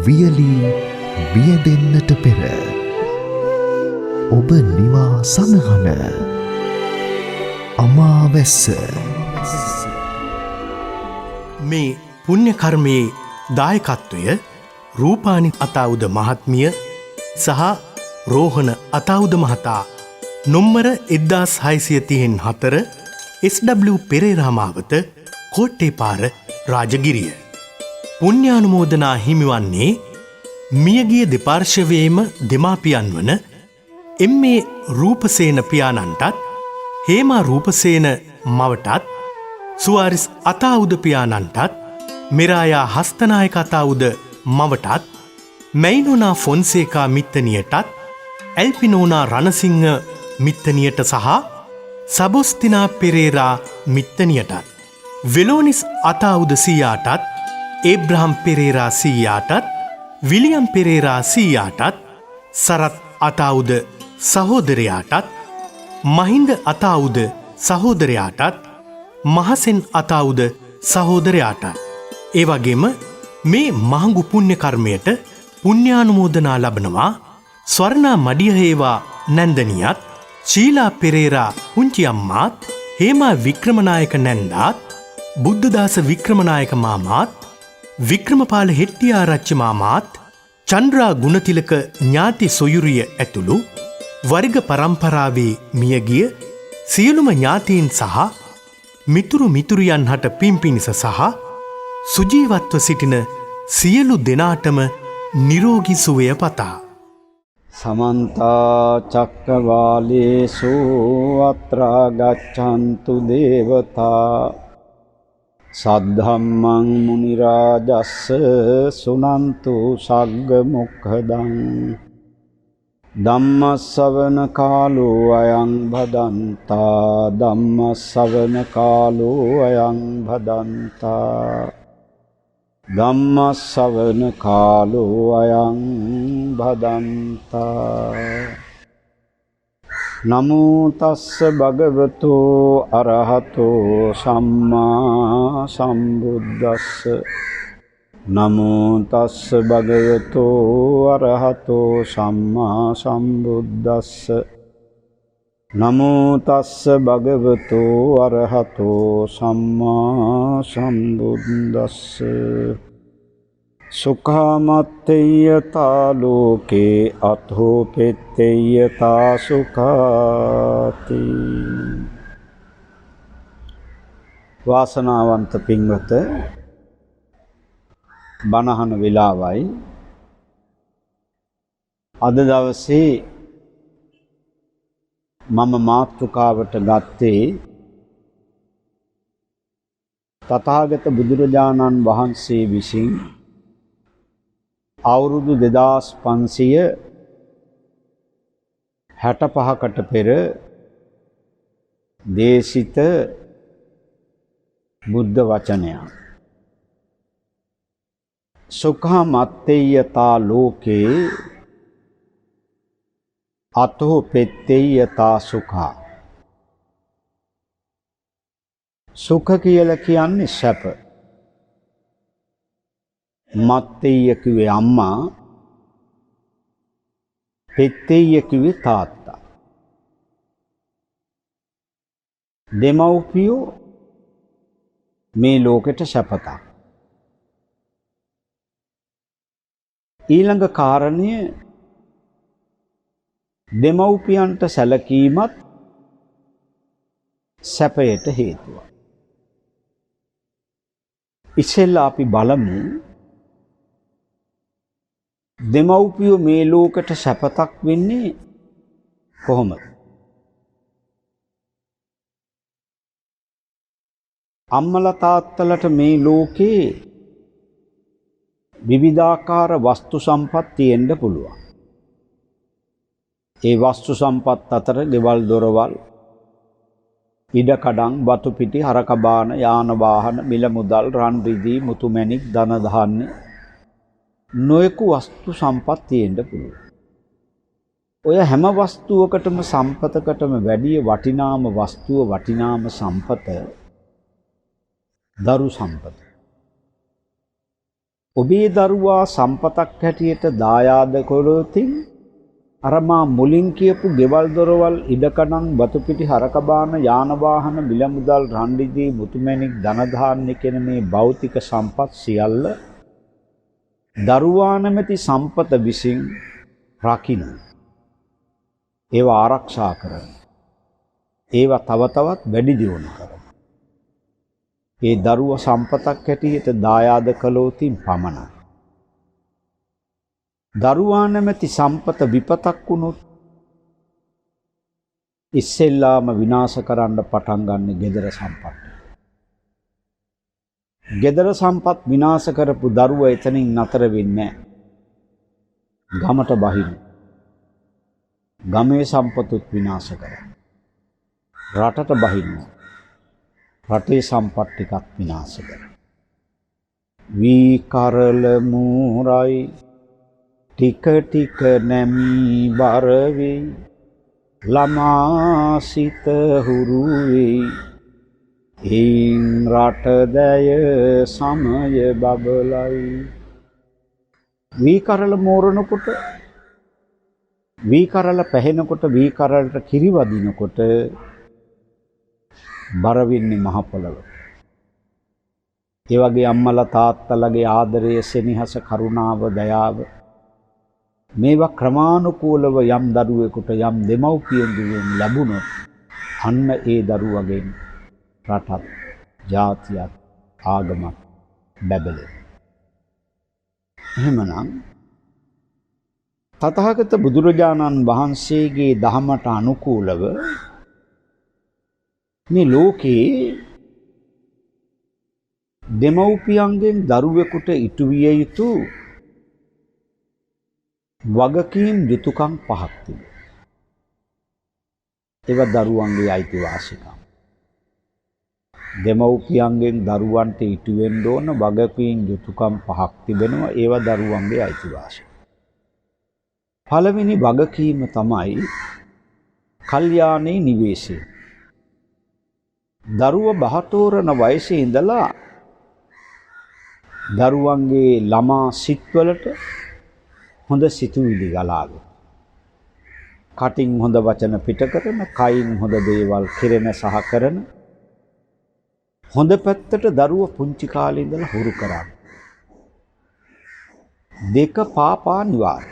වියලී වියදෙන්නට පෙර ඔබ නිවා සඳහන අමාවැස්ස. මේ පුණ්‍ය කර්මයේ දායකත්වය රූපානි අතාවුද මහත්මිය සහ රෝහණ අතාවුද මහතා නොම්බර 1634 SW පෙරේරා මාවත කෝට්ටේ පාර රාජගිරිය. පුණ්‍යානුමෝදනා හිමිවන්නේ මියගිය දෙපාර්ශවයේම දෙමාපියන් වන එම්.ඒ. රූපසේන පියාණන්ටත් හේමා රූපසේන මවටත් සුවාරිස් අතාවුද පියාණන්ටත් මෙරායා හස්තනායක අතාවුද මවටත් මැයිනෝනා ෆොන්සේකා මිත්තනියටත් ඇල්පිනෝනා රණසිංහ මිත්තනියට සහ සබොස්තිනා පෙරේරා මිත්තනියටත් වෙලෝනිස් අතාවුද සීයාටත් ඒබ්‍රහම් පෙරේරා සීයාටත් විලියම් පෙරේරා සීයාටත් සරත් අතාවුද සහෝදරයාටත් මහින්ද අතාවුද සහෝදරයාටත් මහසෙන් අතාවුද සහෝදරයාටත් ඒ වගේම මේ මහඟු පුණ්‍ය කර්මයට පුණ්‍යානුමෝදනා ලබනවා ස්වර්ණා මඩියහේවා නැන්දනියත් ශීලා පෙරේරා පුංචි අම්මාත් හේමා වික්‍රමනායක නැන්දාත් බුද්ධදාස වික්‍රමනායක මාමාත් වික්‍රමපාල හෙට්ටිආරච්චි මාමාත් චන්ද්‍රා ගුණතිලක ඥාති සොයුරිය ඇතුළු වර්ග පරම්පරාවේ මියගිය සියලුම ඥාතීන් සහ මිතුරු මිතුරියන් හට පින්පිනිස සහ සුජීවත්ව සිටින සියලු දෙනාටම නිරෝගී සුවය පතා සමන්ත චක්කවාලේසු අත්‍රා ගච්ඡන්තු දේවතා සද්ධම්මං මුනි රාජස්ස සුනන්තු සග්ග මොක්ඛදං ධම්මස්සවන කාලෝ අයං භදන්තා ධම්මස්සවන කාලෝ අයං භදන්තා ධම්මස්සවන කාලෝ අයං භදන්තා නමෝ තස්ස භගවතු අරහතෝ සම්මා සම්බුද්දස්ස නමෝ තස්ස භගවතු අරහතෝ සම්මා සම්බුද්දස්ස නමෝ තස්ස භගවතු අරහතෝ සම්මා සම්බුද්දස්ස සුඛාමත්තේයතා ලෝකේ අතෝ පෙත්තේයතා සුඛාති. වාසනාවන්ත පින්වත බණහන වෙලාවයි. අද දවසේ මම මාතෘකාවට ගත්තේ තථාගත බුදුරජාණන් වහන්සේ විසින් අවුරුදු 2565කට පෙර දේශිත බුද්ධ වචනයක්. සුඛාමත්තේයතා ලෝකේ අතෝ පෙත්තේයතා සුඛා. සුඛ කියලා කියන්නේ සැප. මත්තේය කිව්වේ අම්මා, පෙත්තේය කිව්වේ තාත්තා. දෙමව්පියෝ මේ ලෝකෙට සැපතක්. ඊළඟ කාරණය දෙමව්පියන්ට සැලකීමත් සැපයට හේතුවක්. ඉස්සෙල්ලා අපි බලමු දෙමව්පියෝ මේ ලෝකෙට සැපතක් වෙන්නේ කොහොමද? අම්මලා තාත්තලාට මේ ලෝකේ විවිධාකාර වස්තු සම්පත් තියෙන්න පුළුවන්. ඒ වස්තු සම්පත් අතර ගෙවල් දොරවල්, ඉඩකඩම්, වතු පිටි, හරක බාන, යාන වාහන, මිල මුදල්, රන් රිදී, මුතු මැණික්, ධන ධාන්‍ය නොයෙකු වස්තු සම්පත් තියෙන්න පුළුවන්. ඔය හැම වස්තුවකටම සම්පතකටම වැඩි වටිනාම වස්තුව, වටිනාම සම්පත දරු සම්පත. ඔබේ දරුවා සම්පතක් හැටියට දායාද කළොතින් අර මා මුලින් කියපු ගෙවල් දොරවල් ඉඩකඩම් වතු පිටි හරක බාන යාන වාහන මිල මුදල් රන් රිදී මුතුමැණික් ධන ධාන්‍ය කියන මේ භෞතික සම්පත් සියල්ල දරුවා නැමැති සම්පත විසින් රකින්න ඒවා ආරක්ෂා කරන ඒවා තව තවත් වැඩි දියුණු කරන ඒ දරුවා සම්පතක් හැටියට දායාද කළොතින් පමණයි. දරුවා නැමැති සම්පත විපතක් වුණොත් ඉස්සෙල්ලාම විනාශ කරන්න පටන් ගන්න gedara සම්පත්. gedara සම්පත් විනාශ කරපු දරුවා එතනින් නතර වෙන්නේ නැහැ. ගමට බහින. ගමේ සම්පතුත් විනාශ කරනවා. රටට බහිනවා. රටේ සම්පත් ටිකක් විනාශ කරනවා. වී කරල මූරයි ටික ටික නැමී බර වෙයි ළමා සිත හුරු වෙයි එයින් රට දැය සමය බබලයි. වී කරල මෝරනකොට වී කරල පැහෙනකොට වී කරලට කිරි වදිනකොට බර වෙන්නේ මහ පොළොවට. ඒ වගේ අම්මලා තාත්තලාගේ ආදරය, සෙනෙහස, කරුණාව, දයාව මේවා ක්‍රමානුකූලව යම් දරුවෙකුට යම් දෙමව්පියන්ගෙන් ලැබුණොත් අන්න ඒ දරුවගෙන් රටත්, ජාතියත්, ආගමත් බැබලෙනවා. එහෙමනම් තථාගත බුදුරජාණන් වහන්සේගේ දහමට අනුකූලව මේ ලෝකේ දෙමව්පියන්ගෙන් දරුවෙකුට ඉටු විය යුතු වගකීම් යුතුයකම් පහක් තිබෙනවා. ඒවා දරුවන්ගේ අයිතිවාසිකම්. දෙමව්පියන්ගෙන් දරුවන්ට ඉටු වෙන්න ඕන වගකීම් යුතුයකම් පහක් තිබෙනවා. ඒවා දරුවන්ගේ අයිතිවාසිකම්. පළවෙනි වගකීම තමයි කල්යාණේ නිවේශය. දරුවා බහතෝරන වයසේ ඉඳලා දරුවන්ගේ ළමා සිත්වලට හොඳ සිතුවිලි ගලාගෙන කටින් හොඳ වචන පිට කරන, කයින් හොඳ දේවල් කෙරෙන සහ කරන හොඳ පැත්තට දරුවා පුංචි කාලේ ඉඳලා හුරු කරා. දෙක පාපා නිවාර.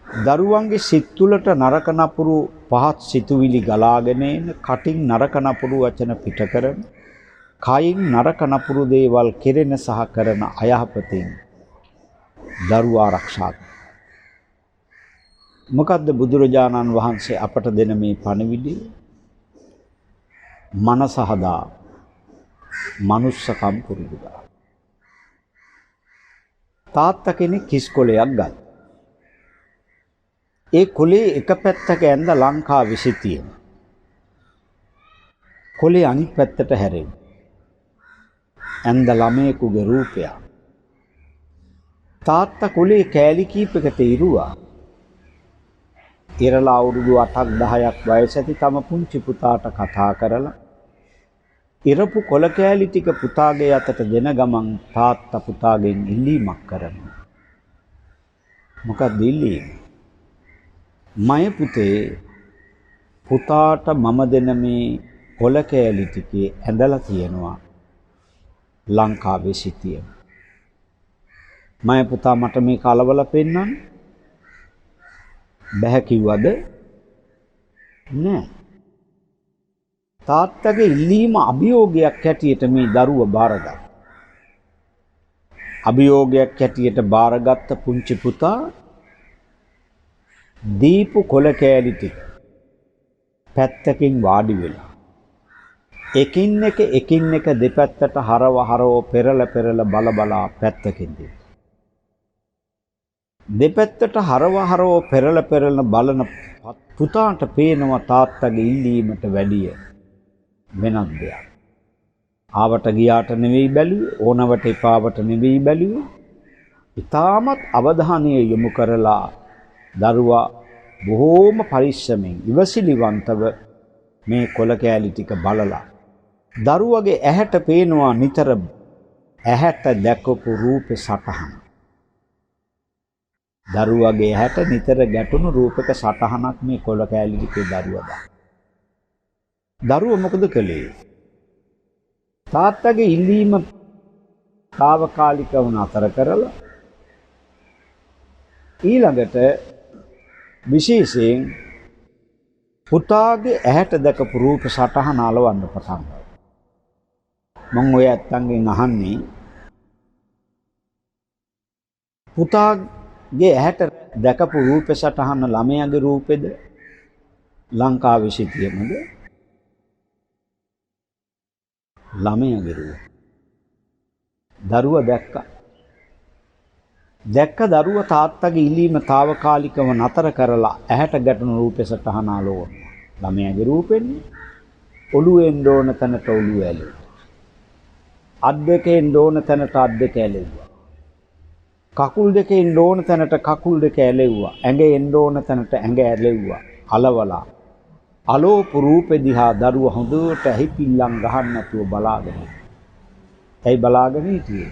දරුවන්ගේ සිත් තුළට නරක නපුරු පහත් සිතුවිලි ගලාගෙන එන, කටින් නරක නපුරු වචන පිට කරන, කයින් නරක නපුරු දේවල් කෙරෙන සහ කරන අයහපතින් දරුවා ආරක්ෂා කරනවා. මොකද්ද බුදුරජාණන් වහන්සේ අපට දෙන මේ පණිවිඩය? මනස හදා මනුස්සකම් පුරුදු කරා. තාත්තා කෙනෙක් කිස්කොලයක් ගත්තා. ඒ කොලේ එක පැත්තක ඇඳ ලංකාවේ සිටින. කොලේ අනිත් පැත්තට හැරෙන්න. ඇඳ ළමයෙකුගේ රූපය. තාත්තා කොලේ කෑලි කීපයකට ඉරුවා. ඉරලා අවුරුදු 8ක් 10ක් වයස ඇති තම පුංචි පුතාට කතා කරලා ඉරපු කොල කෑලි ටික පුතාගේ අතට දෙන ගමන් තාත්තා පුතාගෙන් ඉල්ලීමක් කරනවා. මොකක්ද ඉල්ලීම? මය පුතේ, පුතාට මම දෙන මේ කොල කෑලි ටිකේ ඇඳලා තියෙනවා ලංකාවේ සිටින. මය පුතා මට මේ කලවල පෙන්නන්න බැහැ කිව්වද? නෑ. තාත්තගේ ඉල්ලීම අභියෝගයක් හැටියට මේ දරුවා බාරගත්තා. අභියෝගයක් හැටියට බාරගත්ත පුංචි පුතා දීපු කොල කෑලි ටික පැත්තකින් වාඩි වෙලා එකින් එක දෙපැත්තට හරව පෙරල බල පැත්තකින් දෙපැත්තට හරව පෙරල බලන පුතාට පේනවා තාත්තගේ ඉල්ලීමට වැඩිය වෙනත් දෙයක්. ආවට ගියාට නෙවෙයි බැලුවේ, ඕනවට එපාවට නෙවෙයි බැලුවේ. ඊටමත් අවධානය යොමු කරලා දරුවා බොහෝම පරිස්සමෙන් ඉවසිලිවන්තව මේ කොල කෑලි ටික බලලා දරුවගේ ඇහැට පේනවා නිතර ඇහැට දැකපු රූපේ සටහන. දරුවගේ ඇහැට නිතර ගැටුණු රූපක සටහනක් මේ කොළ කෑලි ටිකේ දරුවා දාන. දරුවා මොකද කළේ? තාත්තගේ ඉල්ලීම తాවකාලිකව නතර කරලා ඊළඟට විශේෂයෙන් පුතාගේ ඇහැට දැකපු රූප සටහන අලවන්න පටන් ගත්තා. මම ඔය ඇත්තන්ගෙන් අහන්නේ පුතාගේ ඇහැට දැකපු රූප සටහන ළමයාගේ රූපෙද ලංකාවේ සිටියමද? ළමයාගේ රූප. දරුවා දැක්ක දරුවා තාත්තගේ ඉල්ලීම తాවකාලිකව නතර කරලා ඇහැට ගැටුණු රූප සටහන අලවන්න. ළමයාගේ රූපෙන්නේ ඔළුවෙන් දෝන තැනට ඔළුව ඇලෙව්වා. අත් දෙකෙන් දෝන තැනට අත් දෙක ඇලෙව්වා. කකුල් දෙකෙන් දෝන තැනට කකුල් දෙක ඇලෙව්වා. ඇඟෙන් දෝන තැනට ඇඟ ඇලෙව්වා. අලවලා අලෝප රූපෙ දිහා දරුවා හොඳට ඇහිපිල්ලම් ගහන්න නැතුව බලාගෙන. ඇයි බලාගෙන හිටියේ?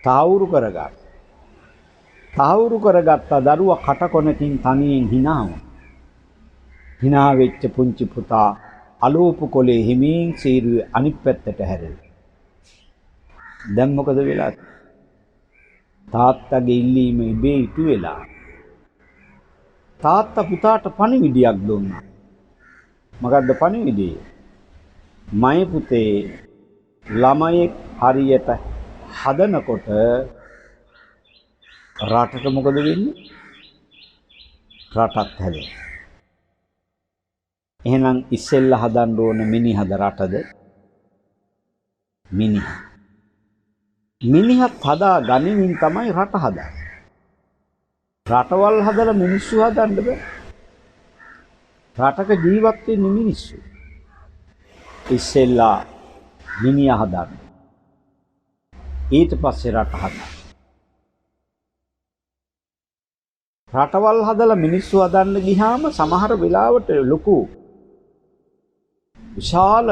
තාවුරු කරගන්න. තාවුරු කරගත්ත දරුවා කටකොනකින් තනියෙන් hina වෙච්ච පුංචි පුතා අලෝප කොලේ හිමින් සීරුවේ අනිත් පැත්තට හැරෙනවා. දැන් මොකද වෙලා? තාත්තගේ ඉල්ලීම ඉබේ ඉටු වෙලා තාත්තා පුතාට පණිවිඩයක් දුන්නා. මොකද්ද පණිවිඩය? මයි පුතේ ළමයෙක් හරියට හදනකොට රටට මොකද වෙන්නේ? රටක් හැදෙනවා. එහෙනම් ඉස්සෙල්ලා හදන්න ඕන මිනිහද රටද? මිනිහා. මිනිහත් හදා ගනිමින් තමයි රට හදන්නේ. රටවල් හදලා මිනිස්සු හදන්න බෑ. රටක ජීවත් වෙන්නේ මිනිස්සු. ඉස්සෙල්ලා මිනිහා හදන්න. ඊට පස්සේ රට හදන්න. රටවල් හදලා මිනිස්සු හදන්න ගියාම සමහර වෙලාවට ලොකු විශාල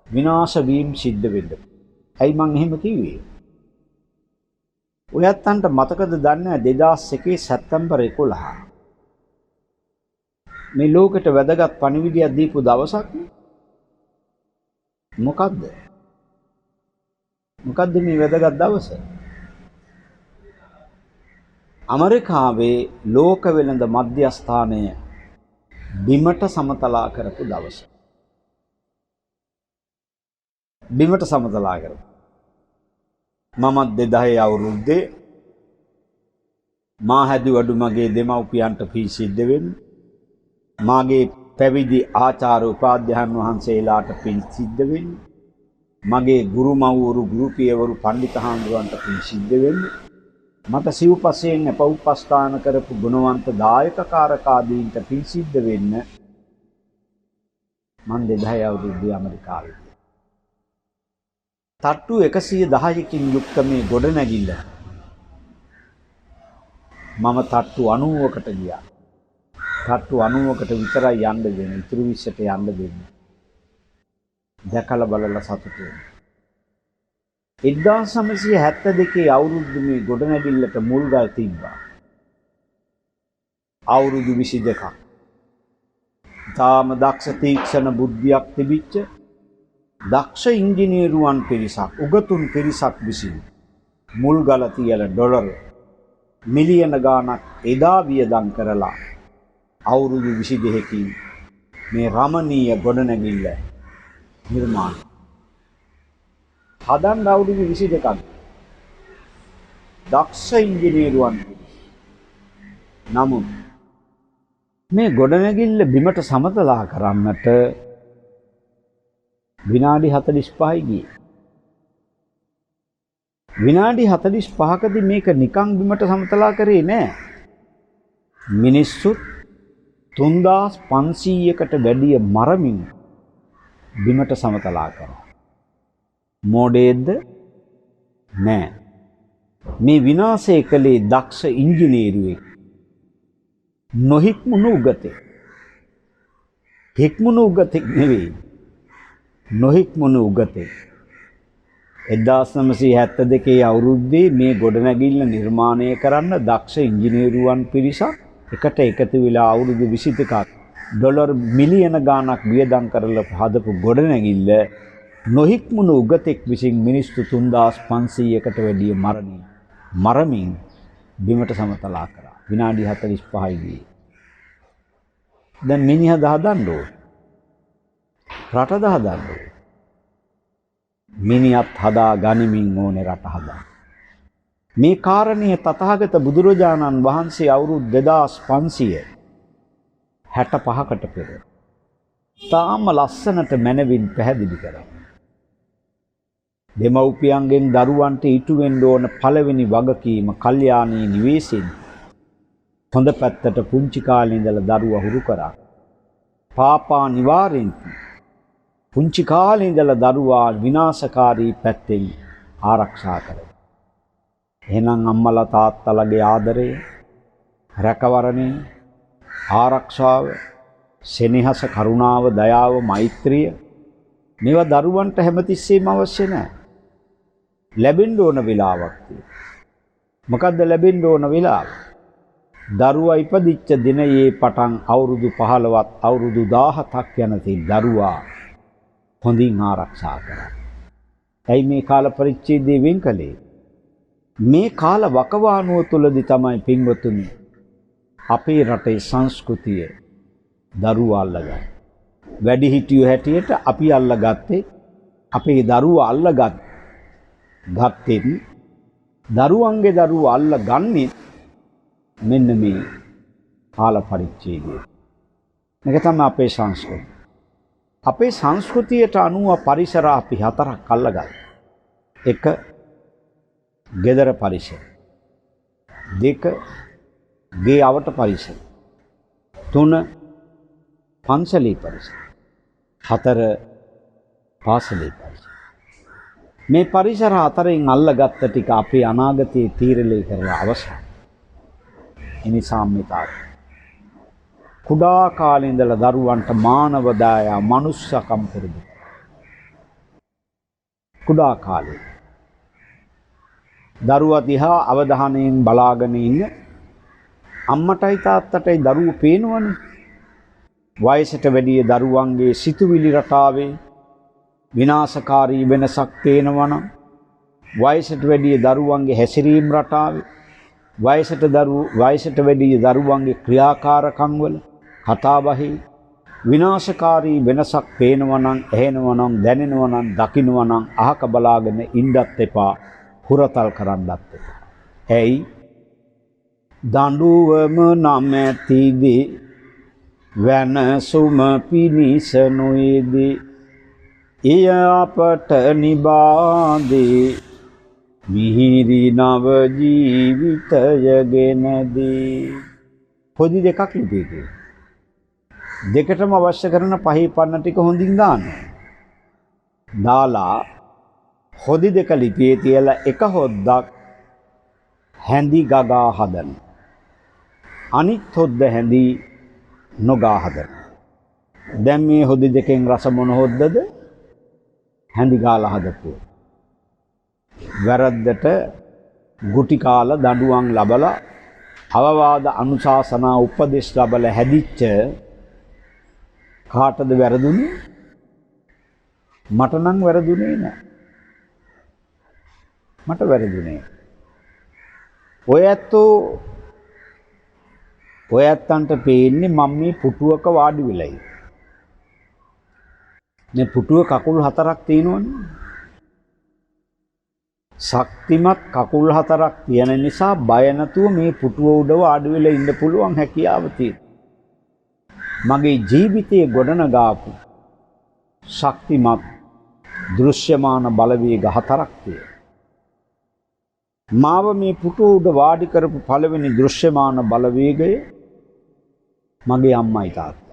විනාශ වීම සිද්ධ වෙනවා. ඇයි මං එහෙම කිව්වේ? ඔයත්තන්ට මතකද දන්නේ 2001 සැප්තැම්බර් 11 මේ ලෝකෙට වැදගත් පණිවිඩයක් දීපු දවසක්. මොකද්ද? මොකද්ද මේ වැදගත් දවස? ඇමරිකාවේ ලෝක වෙළඳ මධ්‍යස්ථානය බිමට සමතලා කරපු දවස. බිමට සමතලා කරපු. මමත් 2000 අවුරුද්දේ මා හැදුවඩු මගේ දෙමව්පියන්ට පින් සිද්ධ වෙන්න. මාගේ පැවිදි ආචාර්ය උපාධ්‍යයන් වහන්සේලාට පින් සිද්ධ වෙන්න. මගේ ගුරු මව්වරු ගුරු පියවරු පඬිතුහාමුදුරන්ට පින් සිද්ධ වෙන්න. මට සිව්පසයෙන් අපෞපස්ථාන කරපු ගුණවන්ත දායක කාරකාදීන්ට පින් සිද්ධ වෙන්න මම 2000 අවුරුද්දේ ඇමරිකාවේ. තට්ටු 110කින් යුක්ත මේ ගොඩනැගිල්ල මම තට්ටු 90කට ගියා. තට්ටු 90කට විතරයි යන්න දෙන්නේ. ඉතුරු 20ට යන්න දෙන්නේ. දැකලා බලලා සතුටු වෙනවා. 1972 අවුරුද්දේ මේ ගොඩනැගිල්ලට මුල්ගල් තිබ්බා. අවුරුදු 22ක්. තාම දක්ෂ තීක්ෂණ බුද්ධියක් තිබිච්ච දක්ෂ ඉංජිනේරුවන් පිරිසක්, උගතුන් පිරිසක් විසින් මුල්ගල තියලා ඩොලර් මිලියන ගාණක් එදා වියදම් කරලා අවුරුදු 22කින් මේ රමණීය ගොඩනැගිල්ල නිර්මාණය. හදන්න අවුරුදු 22ක්. දක්ෂ ඉංජිනේරුවන්. නමුත් මේ ගොඩනැගිල්ල බිමට සමතලා කරන්නට විනාඩි 45යි ගියේ. විනාඩි 45කදී මේක නිකන් බිමට සමතලා කරේ නෑ. මිනිස්සු 3500කට වැඩිය මරමින් බිමට සමතලා කරා. මොඩේද්ද? නෑ. මේ විනාශය කළේ දක්ෂ ඉංජිනේරුවෙක්. නොහික්මුණු උගතෙක්. හික්මුණු උගතෙක් නෙවෙයි. නොහික්මුණු උගතෙක්. 1972 අවුරුද්දේ මේ ගොඩනැගිල්ල නිර්මාණය කරන්න දක්ෂ ඉංජිනේරුවන් පිරිසක් එකට එකතු වෙලා අවුරුදු 22ක් ඩොලර් මිලියන ගාණක් වියදම් කරලා හදපු ගොඩනැගිල්ල නොහික්මුණු උගතෙක් විසින් මිනිස්සු 3500කට වැඩිය මරමින් බිමට සමතලා කරා. විනාඩි 45යි ගියේ. දැන් මිනිහා දහදන්න ඕන. රට දහදන්න ඕන. මිනිහත් හදා ගනිමින් ඕනේ රට හදා. මේ කාරණය තථාගත බුදුරජාණන් වහන්සේ අවුරුදු 2565කට පෙර තාම ලස්සනට මැනවින් පැහැදිලි කරා. දෙමව්පියන්ගෙන් දරුවන්ට ඉටු වෙන්න ඕන පළවෙනි වගකීම කල්යාණී නිවේශයෙන් හොඳ පැත්තට පුංචි කාලේ ඉඳලා දරුවා හුරු කරා. පාපා නිවාරෙන් පුංචි කාලේ ඉඳලා දරුවා විනාශකාරී පැත්තෙන් ආරක්ෂා කරනවා. එහෙනම් අම්මලා තාත්තලාගේ ආදරය, රැකවරණය, ආරක්ෂාව, සෙනෙහස, කරුණාව, දයාව, මෛත්‍රිය මේවා දරුවන්ට හැමතිස්සෙම අවශ්‍ය නැහැ. ලැබෙන්න ඕන වෙලාවක් තියෙනවා. මොකද්ද ලැබෙන්න ඕන වෙලාව? දරුවා ඉපදිච්ච දිනයේ පටන් අවුරුදු 15ත් අවුරුදු 17ක් යනතේ දරුවා හොඳින් ආරක්ෂා කරා. ඇයි මේ කාල පරිච්ඡේදයේ වෙන් කළේ? මේ කාල වකවානුව තුලදී තමයි පින්වතුනි අපේ රටේ සංස්කෘතිය දරුවා අල්ලගන්නේ. වැඩිහිටියෝ හැටියට අපි අල්ලගත්තේ අපේ දරුවා ගත්තෙත් දරුවන්ගේ දරුවා අල්ලගන්නේ මෙන්න මේ කාල පරිච්ඡේදය. මේක තමයි අපේ සංස්කෘතිය. අපේ සංස්කෘතියට අනුව පරිසර අපි හතරක් අල්ලගත්තා. 1 ගෙදර පරිසර. 2 ගේ අවට පරිසර. 3 පන්සලේ පරිසර. 4 පාසලේ පරිසර. මේ පරිසර හතරෙන් අල්ලගත්ත ටික අපේ අනාගතයේ තීරණය කරලා අවසන්. එනිසා මෙතන කුඩා කාලේ ඉඳලා දරුවන්ට මානව දයා මනුස්සකම් පුරුදු. කුඩා කාලේ දරුවා දිහා අවධානයෙන් බලාගෙන ඉන්න අම්මටයි තාත්තටයි දරුවෝ පේනවනේ. වයසට වැඩි දරුවන්ගේ සිතුවිලි රටාවේ විනාශකාරී වෙනසක් පේනවනම්, වයසට වැඩි දරුවන්ගේ හැසිරීම් රටාවේ වයසට වැඩි දරුවන්ගේ ක්‍රියාකාරකම් වල කතාබහේ විනාශකාරී වෙනසක් පේනවනම්, ඇහෙනවනම්, දැනෙනවනම්, දකින්නවනම් අහක බලාගෙන ඉන්නත් එපා, හුරතල් කරන්නත් එපා. ඇයි? දඬුවම නැමැතිදී වෙනසුම පිනිස නොයේදී එය අපට නිබාදේ මිහිරි නව ජීවිතයගෙනදී. පොඩි දෙකක් ලිපියකේ. දෙකටම අවශ්‍ය කරන පහේ පන්න ටික හොඳින් දාන්න. දාලා හොදි දෙක ලිපියේ තියලා එක හොද්දක් හැඳි ගගා හදන්න. අනිත් හොද්ද හැඳි නොගා හදන්න. දැන් මේ හොදි දෙකෙන් රස මොන හොද්දද? හැඳි ගාලා හදපු. වැරද්දට ගුටි කාලා දඬුවම් ලබලා අවවාද අනුශාසනා උපදෙස් ලබලා හැදිච්ච කාටද වැරදුනේ? මට නම් වැරදුනේ නෑ. මට වැරදුනේ. ඔය ඇත්තන්ට පේන්නේ මම මේ පුටුවක වාඩි වෙලයි. මේ පුටුව කකුල් 4ක් තියෙනවනේ. ශක්තිමත් කකුල් 4ක් තියෙන නිසා බය නැතුව මේ පුටුව උඩ වාඩි වෙලා ඉන්න පුළුවන් හැකියාව තියෙනවා. මගේ ජීවිතයේ ගොඩනගාපු ශක්තිමත් දෘශ්‍යමාන බලවේග 4ක් තියෙනවා. මාව මේ පුටුව උඩ වාඩි කරපු පළවෙනි දෘශ්‍යමාන බලවේගය මගේ අම්මයි තාත්තයි.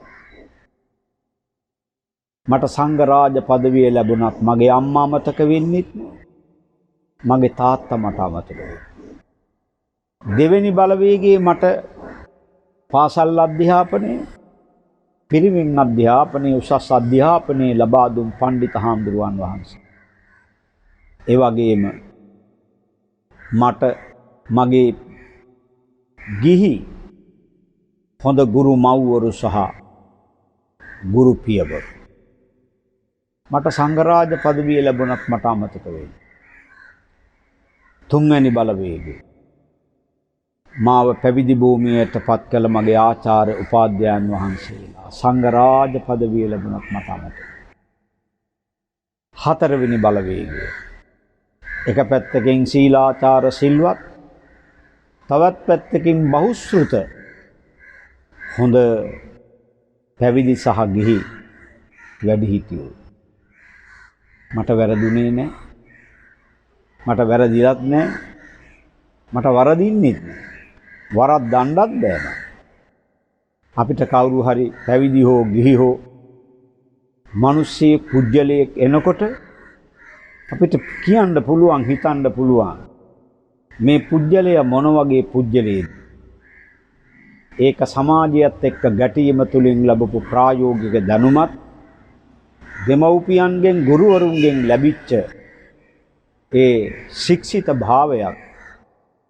මට සංඝරාජ පදවිය ලැබුණත් මගේ අම්මා අමතක වෙන්නෙත් නෑ. මගේ තාත්තා මට අමතක වෙන්නේ. දෙවෙනි බලවේගයේ මට පාසල් අධ්‍යාපනය, පිරිවෙන් අධ්‍යාපනය, උසස් අධ්‍යාපනය ලබා දුන් පඬිත හාමුදුරුවන් වහන්සේ. ඒ වගේම මට මගේ ගිහි හොඳ ගුරු මව්වරු සහ ගුරු පියවරු මට සංඝරාජ පදවිය ලැබුණත් මට අමතක වෙයි. තුන්වැනි බලවේගය මාව පැවිදි භූමියට පත් කළ මගේ ආචාර්ය උපාධ්‍යයන් වහන්සේලා සංඝරාජ පදවිය ලැබුණත් මට අමතක. හතරවෙනි බලවේගය එක පැත්තකින් සීලාචාර සිල්වත් තවත් පැත්තකින් බහුශ්‍රృత හොඳ පැවිදි සහ ගිහි වැඩිහිටියෝ මට වැරදුනේ නැහැ. මට වැරදිලත් නැහැ. මට වරදින්නෙත් නැහැ. වරක් දණ්ඩත් බෑ නෑ. අපිට කවුරු හරි පැවිදි හෝ ගිහි හෝ මිනිස්සෙක් පුජ්‍යලයක් එනකොට අපිට කියන්න පුළුවන් හිතන්න පුළුවන් මේ පුජ්‍යලය මොන වගේ පුජ්‍යලයේද? ඒක සමාජයත් එක්ක ගැටීම තුලින් ලැබපු ප්‍රායෝගික දැනුමත් දෙමව්පියන්ගෙන් ගුරුවරුන්ගෙන් ලැබිච්ච ඒ ශික්ෂිත භාවයක්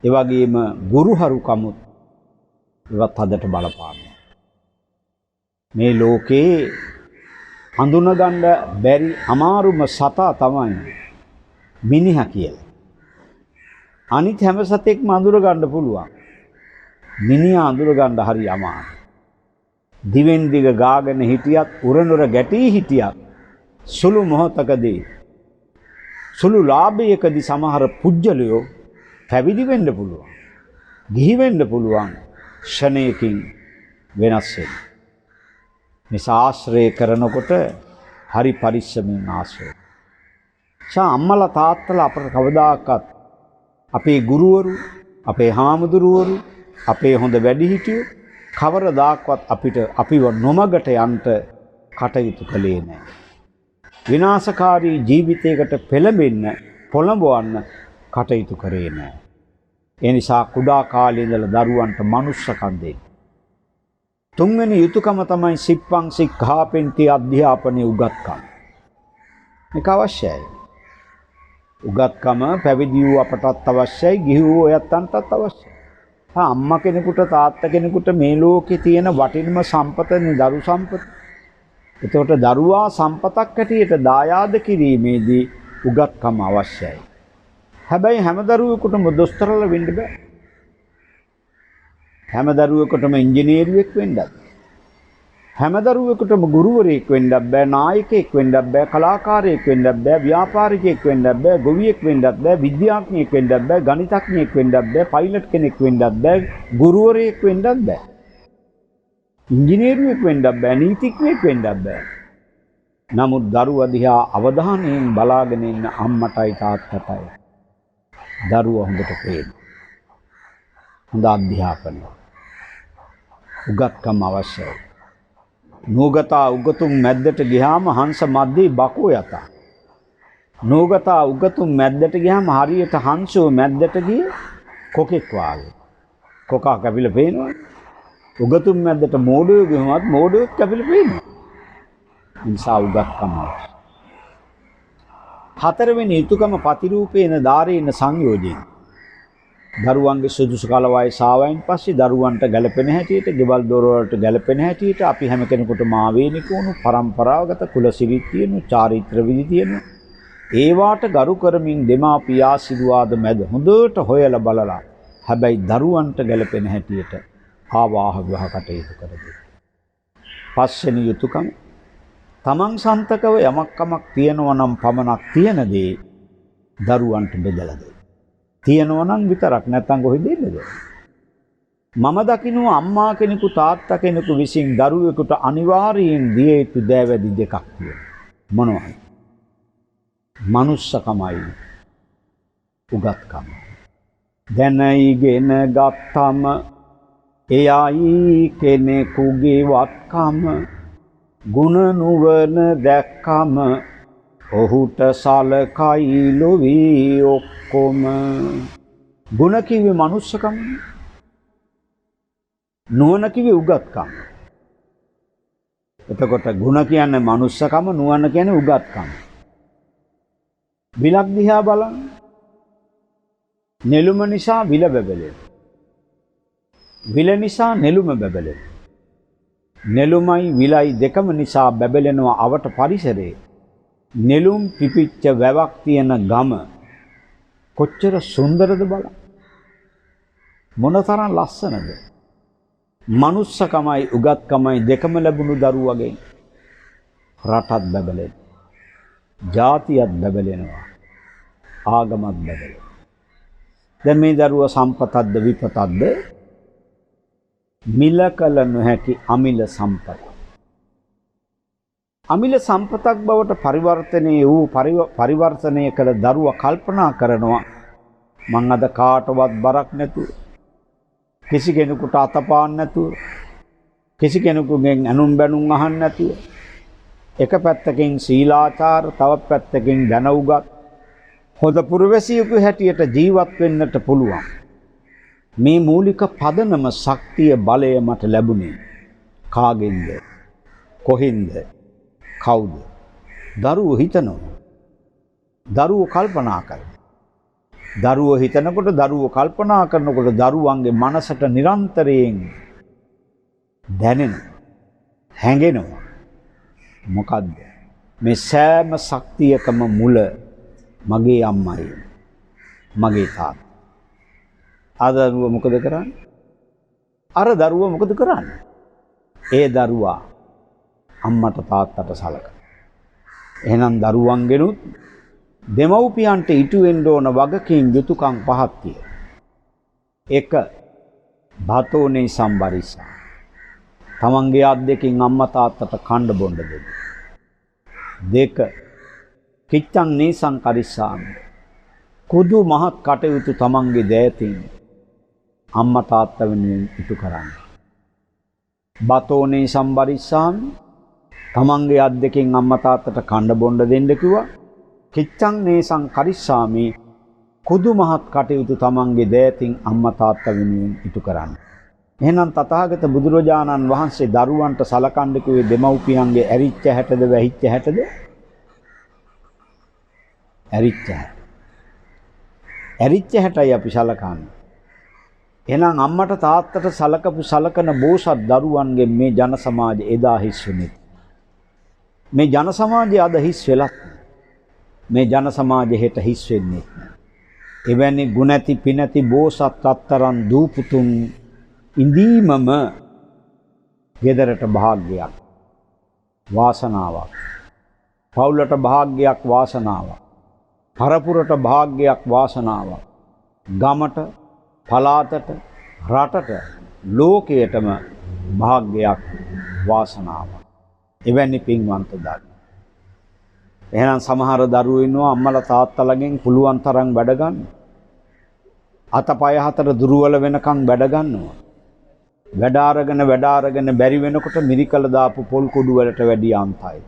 ඒ වගේම ගුරුහරුකමුත් ඉවත් හදට බලපානවා. මේ ලෝකේ හඳුනගන්න බැරි අමාරුම සතා තමයි මිනිහා කියලා. අනිත් හැම සතෙක්ම අඳුර ගන්න පුළුවන්. මිනිහා අඳුර ගන්න හරි අමාරුයි. දිවෙන් දිග ගාගෙන හිටියත් උරනුර ගැටී හිටියත් සුළු මොහොතකදී සුළු ලාභයකදී සමහර පුජ්‍යලයෝ පැවිදි වෙන්න පුළුවන්. ගිහි වෙන්න පුළුවන්. ෂණයකින් වෙනස් වෙන්න. මේ ආශ්‍රය කරනකොට හරි පරිස්සමින් ආශ්‍රය. අම්මලා තාත්තලා අපට කවදාකවත් අපේ ගුරුවරු, අපේ හාමුදුරුවරු, අපේ හොඳ වැඩිහිටියෝ කවරදාකවත් අපිට අපිව නොමගට යන්න කටයුතු කළේ නැහැ. විනාශකාරී ජීවිතයකට පෙළඹෙන්න, පොළඹවන්න කටයුතු කරේ නැහැ. ඒ නිසා කුඩා කාලේ ඉඳලා දරුවන්ට මනුස්සකම් දෙන්න. තුන්වෙනි යුතුයකම තමයි සිප්පං සික්ඛාපෙන්ති අධ්‍යාපනයේ උගත්කම. මේක අවශ්‍යයි. උගත්කම පැවිදි වූ අපටත් අවශ්‍යයි, ගිහි වූ ඔයත්තන්ටත් අවශ්‍යයි. අම්මා කෙනෙකුට තාත්තා කෙනෙකුට මේ ලෝකේ තියෙන වටිනම සම්පතනේ දරු සම්පත. එතකොට දරුවා සම්පතක් හැටියට දායාද කිරීමේදී උගත්කම අවශ්‍යයි. හැබැයි හැම දරුවෙකුටම දොස්තරලා වෙන්න බෑ. හැම දරුවෙකුටම ඉංජිනේරුවෙක් වෙන්නත් හැම දරුවෙකුටම ගුරුවරයෙක් වෙන්නත් බෑ, නායකයෙක් වෙන්නත් බෑ, කලාකාරයෙක් වෙන්නත් බෑ, ව්‍යාපාරිකයෙක් වෙන්නත් බෑ, ගොවියෙක් වෙන්නත් බෑ, විද්‍යාඥයෙක් වෙන්නත් බෑ, ගණිතඥයෙක් වෙන්නත් බෑ, පයිලට් කෙනෙක් වෙන්නත් බෑ, ගුරුවරයෙක් වෙන්නත් බෑ, ඉංජිනේරුවෙක් වෙන්නත් බෑ, නීතිඥයෙක් වෙන්නත් බෑ. නමුත් දරුවා දිහා අවධානයෙන් බලාගෙන ඉන්න අම්මටයි තාත්තටයි දරුවා හොඳට පේන. හොඳ අධ්‍යාපනය, උගත්කම අවශ්‍යයි. නෝගතා උගතුන් මැද්දට ගියාම හංස මැද්දේ බකෝ යතා. නෝගතා උගතුන් මැද්දට ගියාම හරියට හංසෝ මැද්දට ගිය කොකෙක් වාගේ. කොකා කැපිලා පේනවා. උගතුන් මැද්දට මෝඩයෝ ගියමත් මෝඩයෝ කැපිලා පේනවා. නිසා උගත්කම. හතරවෙනි යුතුයකම ප්‍රතිරූපේන ධාරේන සංයෝජන. දරුවන්ගේ සුදුසු කාල වයස ආවයින් පස්සේ දරුවන්ට ගැළපෙන හැටියට, ගෙවල් දොර වලට ගැළපෙන හැටියට අපි හැම කෙනෙකුටම ආවේනික වුණු පරම්පරාවගත කුලසිරිත් තියෙනු, චාරිත්‍ර විදි තියෙනු. ඒවාට ගරු කරමින් දෙමාපිය ආශිර්වාද මැද හොඳට හොයලා බලලා හැබැයි දරුවන්ට ගැළපෙන හැටියට ආවාහ විවාහ කටයුතු කරගන්න. පස්වෙනි යුතුයකම තමන් සන්තකව යමක් කමක් තියනවා නම් පමණක් තියන දේ දරුවන්ට බෙදලා දෙන්න. තියනවා නම් විතරක්, නැත්නම් කොහෙද දෙන්නද? මම දකින්න අම්මා කෙනෙකු තාත්තා කෙනෙකු විසින් දරුවෙකුට අනිවාර්යයෙන් දිය යුතු දෑවැදි දෙකක් තියෙනවා. මොනවද? මනුස්සකමයි උගත්කම. දැනයිගෙන ගත්තම එයයි කෙනෙකුගේ වත්කම, ගුණ නුවණ දැක්කම ඔහුට සලකයි ලොවි ඔක්කොම. ගුණ කිව්වේ මනුස්සකම, නුවණ කිව්වේ උගත්කම. එතකොට ගුණ කියන්නේ මනුස්සකම, නුවණ කියන්නේ උගත්කම. විලක් දිහා බලන්න. නෙළුම නිසා විල බබලෙන. විල නිසා නෙළුම බබලෙන. නෙළුමයි විලයි දෙකම නිසා බබලෙනවා අවට පරිසරේ. නෙළුම් පිපිච්ච වැවක් තියෙන ගම කොච්චර සුන්දරද බලන්න. මොනතරම් ලස්සනද. මනුස්සකමයි උගත්කමයි දෙකම ලැබුණු දරුවගේ රටත් බබලෙන. ජාතියත් බබලෙනවා. ආගමත් බබලෙනවා. දැන් මේ දරුවා සම්පතක්ද විපතක්ද? මිල කල නොහැකි අමිල සම්පත. අමිල සම්පතක් බවට පරිවර්තනය වූ පරිවර්තනය කළ දරුවා කල්පනා කරනවා මං අද කාටවත් බරක් නැතුව, කිසි කෙනෙකුට අතපාන්න නැතුව, කිසි කෙනෙකුගෙන් ඇනුම් බැනුම් අහන්න නැතුව, එක පැත්තකින් සීලාචාර, තව පැත්තකින් දැන උගත් හොඳ පුරවැසියෙකු හැටියට ජීවත් වෙන්නට පුළුවන්. මේ මූලික පදනම ශක්තිය බලය මට ලැබුණේ කාගෙන්ද? කොහෙන්ද? කවුද? දරුවෝ හිතනවා. දරුවෝ කල්පනා කරනවා. දරුවෝ හිතනකොට, දරුවෝ කල්පනා කරනකොට දරුවන්ගේ මනසට නිරන්තරයෙන් දැනෙනවා, හැඟෙනවා. මොකද්ද? මේ සෑම ශක්තියකම මුල මගේ අම්මයි, මගේ තාත්තා. අර දරුවා මොකද කරන්නේ? අර දරුවා මොකද කරන්නේ? ඒ දරුවා අම්මට තාත්තට සලකන. එහෙනම් දරුවන්ගෙනුත් දෙමව්පියන්ට ඉටු වෙන්න ඕන වගකීම් යුතුයකම් පහක් තියෙනවා. 1. බතෝනේ සම්බරිසා. තමන්ගේ අත් දෙකින් අම්මා තාත්තට කන්න බොන්න දෙන්න. 2. කිච්ඡං නීසං කරිස්සාමි. කුදු මහත් කටයුතු තමන්ගේ දෑතින් අම්මා තාත්තා වෙනුවෙන් ඉටු කරන්න. බතෝනේ සම්බරිස්සාමි. තමන්ගේ අත් දෙකින් අම්මා තාත්තට කන්න බොන්න දෙන්න කිව්වා. කිච්ඡං නීසං කරිස්සාමි. කුදු මහත් කටයුතු තමන්ගේ දෑතින් අම්මා තාත්තා වෙනුවෙන් ඉටු කරන්න. එහෙනම් තථාගත බුදුරජාණන් වහන්සේ දරුවන්ට සලකන්න කිව්වේ දෙමව්පියන්ගේ ඇරිච්ච හැටද වැහිච්ච හැටද? ඇරිච්ච හැට. ඇරිච්ච හැටයි අපි සලකන්නේ. එහෙනම් අම්මට තාත්තට සලකන බෝසත් දරුවන්ගේ මේ ජන සමාජය එදා හිස් වුණේ. මේ ජන සමාජය අද හිස් වෙලත්. මේ ජන සමාජය හෙට හිස් වෙන්නේ. එවැනි ගුණැති පිනැති බෝසත් අත්තරන් දූපුතුන් ඉඳීමම ගෙදරට භාග්‍යයක්, වාසනාවක්. පවුලට භාග්‍යයක්, වාසනාවක්. පරපුරට භාග්‍යයක්, වාසනාවක්. ගමට, පළාතට, රටට, ලෝකයටම භාග්‍යයක්, වාසනාවක්. එවැනි පින්වන්ත දරුවෝ. එහෙනම් සමහර දරුවෝ ඉන්නවා අම්මලා තාත්තලාගෙන් පුළුවන් තරම් වැඩ ගන්න. අතපය හතර දුර්වල වෙනකන් වැඩ ගන්නවා. වැඩ අරගෙන බැරි වෙනකොට මිරිකල දාපු පොල් කුඩු වලට වැඩි අන්තයි.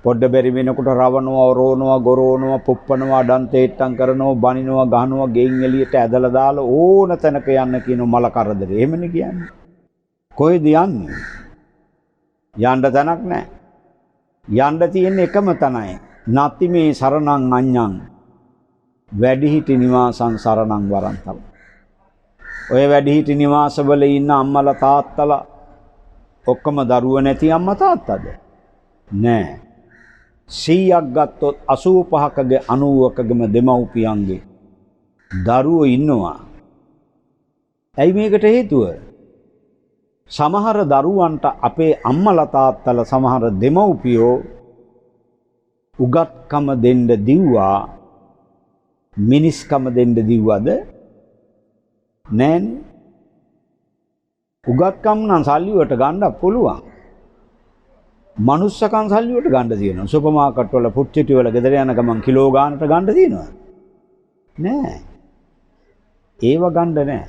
පොඩ්ඩ බැරි වෙනකොට රවනවා, රෝනවා, ගොරෝනවා, පුප්පනවා, ඩන්තේට්ටම් කරනවා, බනිනවා, ගහනවා, ගෙයින් එළියට ඇදලා දාලා ඕන තැනක යන්න කියන මල කරදරේ. එහෙමනේ කියන්නේ. කොහෙද යන්නේ? යන්න තැනක් නැහැ. යන්න තියෙන එකම තැනයි. නති මේ සරණං අඤ්ඤං වැඩිහිටි නිවාසං සරණං වරන්තම්. ඔය වැඩිහිටි නිවාසවල ඉන්න අම්මලා තාත්තලා ඔක්කොම දරුවෝ නැති අම්මා තාත්තද? නෑ. 100ක් ගත්තොත් 85කගේ 90කගේම දෙමව්පියන්ගේ දරුවෝ ඉන්නවා. ඇයි මේකට හේතුව? සමහර දරුවන්ට අපේ අම්මලා තාත්තලා සමහර දෙමව්පියෝ උගත්කම දෙන්න දිව්වා, මිනිස්කම දෙන්න දිව්වද? නෑනේ. උගත්කම් නම් සල්ලි වලට ගන්න පුළුවන්. මනුස්සකම් සල්ලි වලට ගන්න තියෙනවා. සුපර් මාකට් වල පුච්චිටි වල ගෙදර යන ගමන් කිලෝ ගානට ගන්න තියෙනවා. නෑ. ඒව ගන්න නෑ.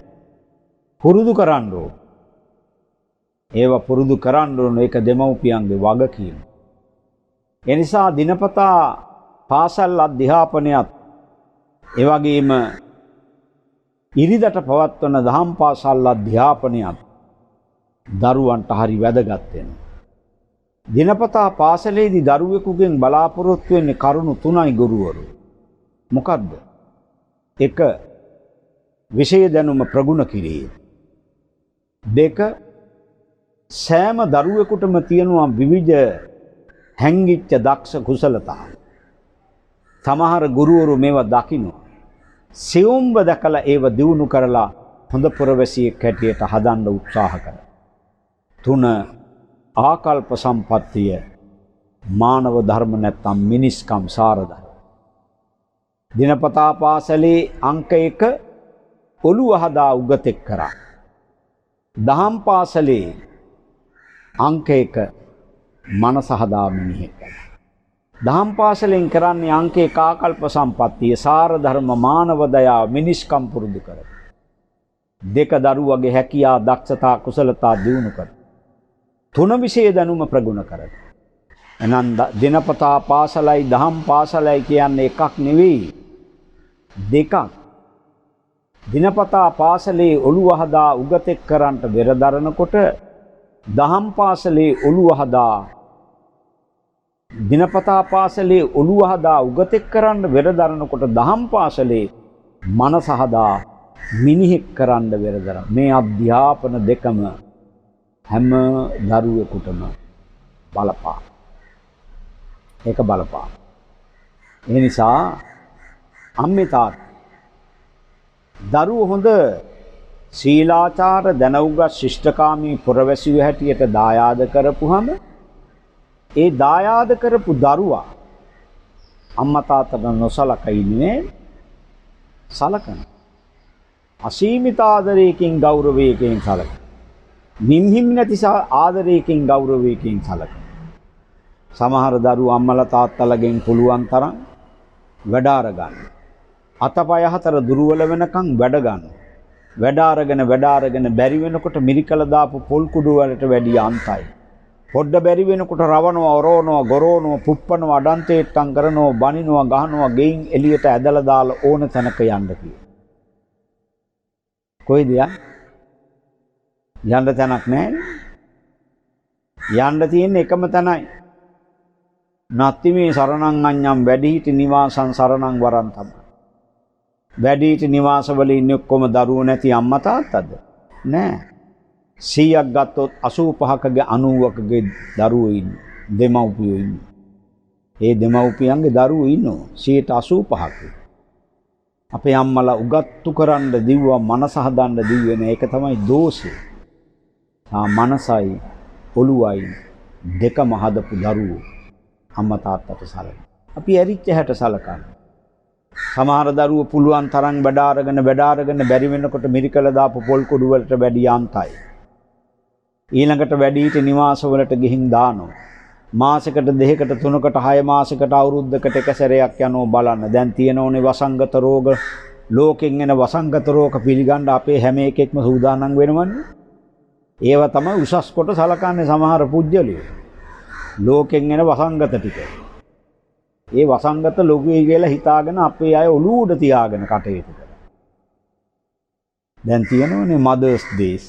පුරුදු කරන්න ඕන. ඒව පුරුදු කරන්න ඕන. ඒක දෙමව්පියන්ගේ වගකීම. ඒ නිසා දිනපතා පාසල් අධ්‍යාපනයත් ඒ වගේම ඉරිදට පවත්වන දහම් පාසල් අධ්‍යාපනයත් දරුවන්ට හරි වැදගත් වෙනවා. දිනපතා පාසලේදී දරුවෙකුගෙන් බලාපොරොත්තු වෙන්නේ කරුණු 3යි ගුරුවරු. මොකද්ද? එක විෂය දැනුම ප්‍රගුණ කිරීම. දෙක සෑම දරුවෙකුටම තියෙනවා විවිධ හැංගිච්ච දක්ෂ කුසලතා. සමහර ගුරුවරු මේවා දකිනවා. සියුම්ව දැකලා ඒව දියුණු කරලා හොඳ පුරවැසියෙක් හැටියට හදන්න උත්සාහ කරනවා. 3 ආකල්ප සම්පත්තිය මානව ධර්ම නැත්තම් මිනිස්කම් සාරද. දිනපතා පාසලේ අංක 1 ඔළුව හදා උගතෙක් කරා. දහම් පාසලේ අංක 1 මනස හදා මිනිහෙක් කරා. දහම් පාසලෙන් කරන්නේ අංක 1 ආකල්ප සම්පත්තිය සාර ධර්ම මානව දයාව මිනිස්කම් පුරුදු කරන. 2 දරුවගේ හැකියා දක්ෂතා කුසලතා දියුණු කරන. 3 විෂය දැනුම ප්‍රගුණ කරන. එහෙනම් දිනපතා පාසලයි දහම් පාසලයි කියන්නේ එකක් නෙවෙයි දෙකක්. දිනපතා පාසලේ ඔළුව හදා උගතෙක් කරන්ට වෙරදරනකොට දහම් පාසලේ ඔළුව හදා දිනපතා පාසලේ ඔළුව හදා උගතෙක් කරන්න වෙරදරනකොට දහම් පාසලේ මනස හදා මිනිහෙක් කරන්න වෙරදරන. මේ අධ්‍යාපන දෙකම හැම දරුවෙකුටම බලපා. ඒක බලපා. ඒ නිසා අම්මේ තාත්තා දරුවෝ හොඳ ශීලාචාර දැනුගත් ශිෂ්ටකාමී පුරවැසියෝ හැටියට දායාද කරපුහම ඒ දායාද කරපු දරුවා අම්මා තාත්තට නොසලකා ඉන්නේ සලකන. අසීමිත ආදරයකින් ගෞරවයකින් සලකන. නිම්හිම් නැති ආදරයකින් ගෞරවයකින් සලකන. සමහර දරුවෝ අම්මලා තාත්තලාගෙන් පුළුවන් තරම් වැඩ අරගන්න. අතපය හතර දුර්වල වෙනකන් වැඩ ගන්න. වැඩ අරගෙන බැරි වෙනකොට මිරිකල දාපු පොල් කුඩු වලට වැඩි අන්තයි. පොඩ්ඩ බැරි වෙනකොට රවනවා, ඔරවනවා, ගොරවනවා, පුප්පනවා, අඩන්තේට්ටම් කරනවා, බනිනවා, ගහනවා, ගෙයින් එළියට ඇදලා දාලා ඕන තැනක යන්න කියලා. කොයිද යන්න තැනක් නැහැ. යන්න තියෙන එකම තැනයි. නත්ති මේ සරණං අඤ්ඤම් වැඩිහිටි නිවාසං සරණං වරන් තමයි. වැඩිහිටි නිවාසවල ඉන්නේ ඔක්කොම දරුවෝ නැති අම්මා තාත්තද? නෑ. 100ක් ගත්තොත් 85කගේ 90කගේ දරුවෝ ඉන්නේ. දෙමව්පියෝ ඉන්නේ. ඒ දෙමව්පියන්ගේ දරුවෝ ඉන්නවා 85%ක. අපේ අම්මලා උගත්තු කරන්න දිව්වා මනස හදන්න දිව්වේ ඒක තමයි දෝෂේ. මනසයි ඔළුවයි දෙකම හදපු දරුවෝ අම්මා තාත්තට සලකන. අපි ඇරිච්ච හැට සලකන. සමහර දරුවෝ පුළුවන් තරම් වැඩ අරගෙන බැරි වෙනකොට මිරිකල දාපු පොල් කුඩු වලට වැඩි යන්තයි. ඊළඟට වැඩිහිටි නිවාස වලට ගිහින් දානවා. මාසෙකට දෙකකට තුනකට 6 මාසෙකට අවුරුද්දකට එක සැරයක් යනවා බලන්න. දැන් තියෙනෝනේ වසංගත රෝග. ලෝකෙන් එන වසංගත රෝග පිළිගන්න අපේ හැම එකෙක්ම සූදානම් වෙනවන්නේ. ඒව තමයි උසස් කොට සලකන්නේ සමහර පුජ්‍යලියෝ. ලෝකෙන් එන වසංගත ටික. ඒ වසංගත ලොකුයි කියලා හිතාගෙන අපේ අය ඔළුව උඩ තියාගෙන කටයුතු කරනවා. දැන් තියෙනෝනේ මදර්ස් ඩේස්,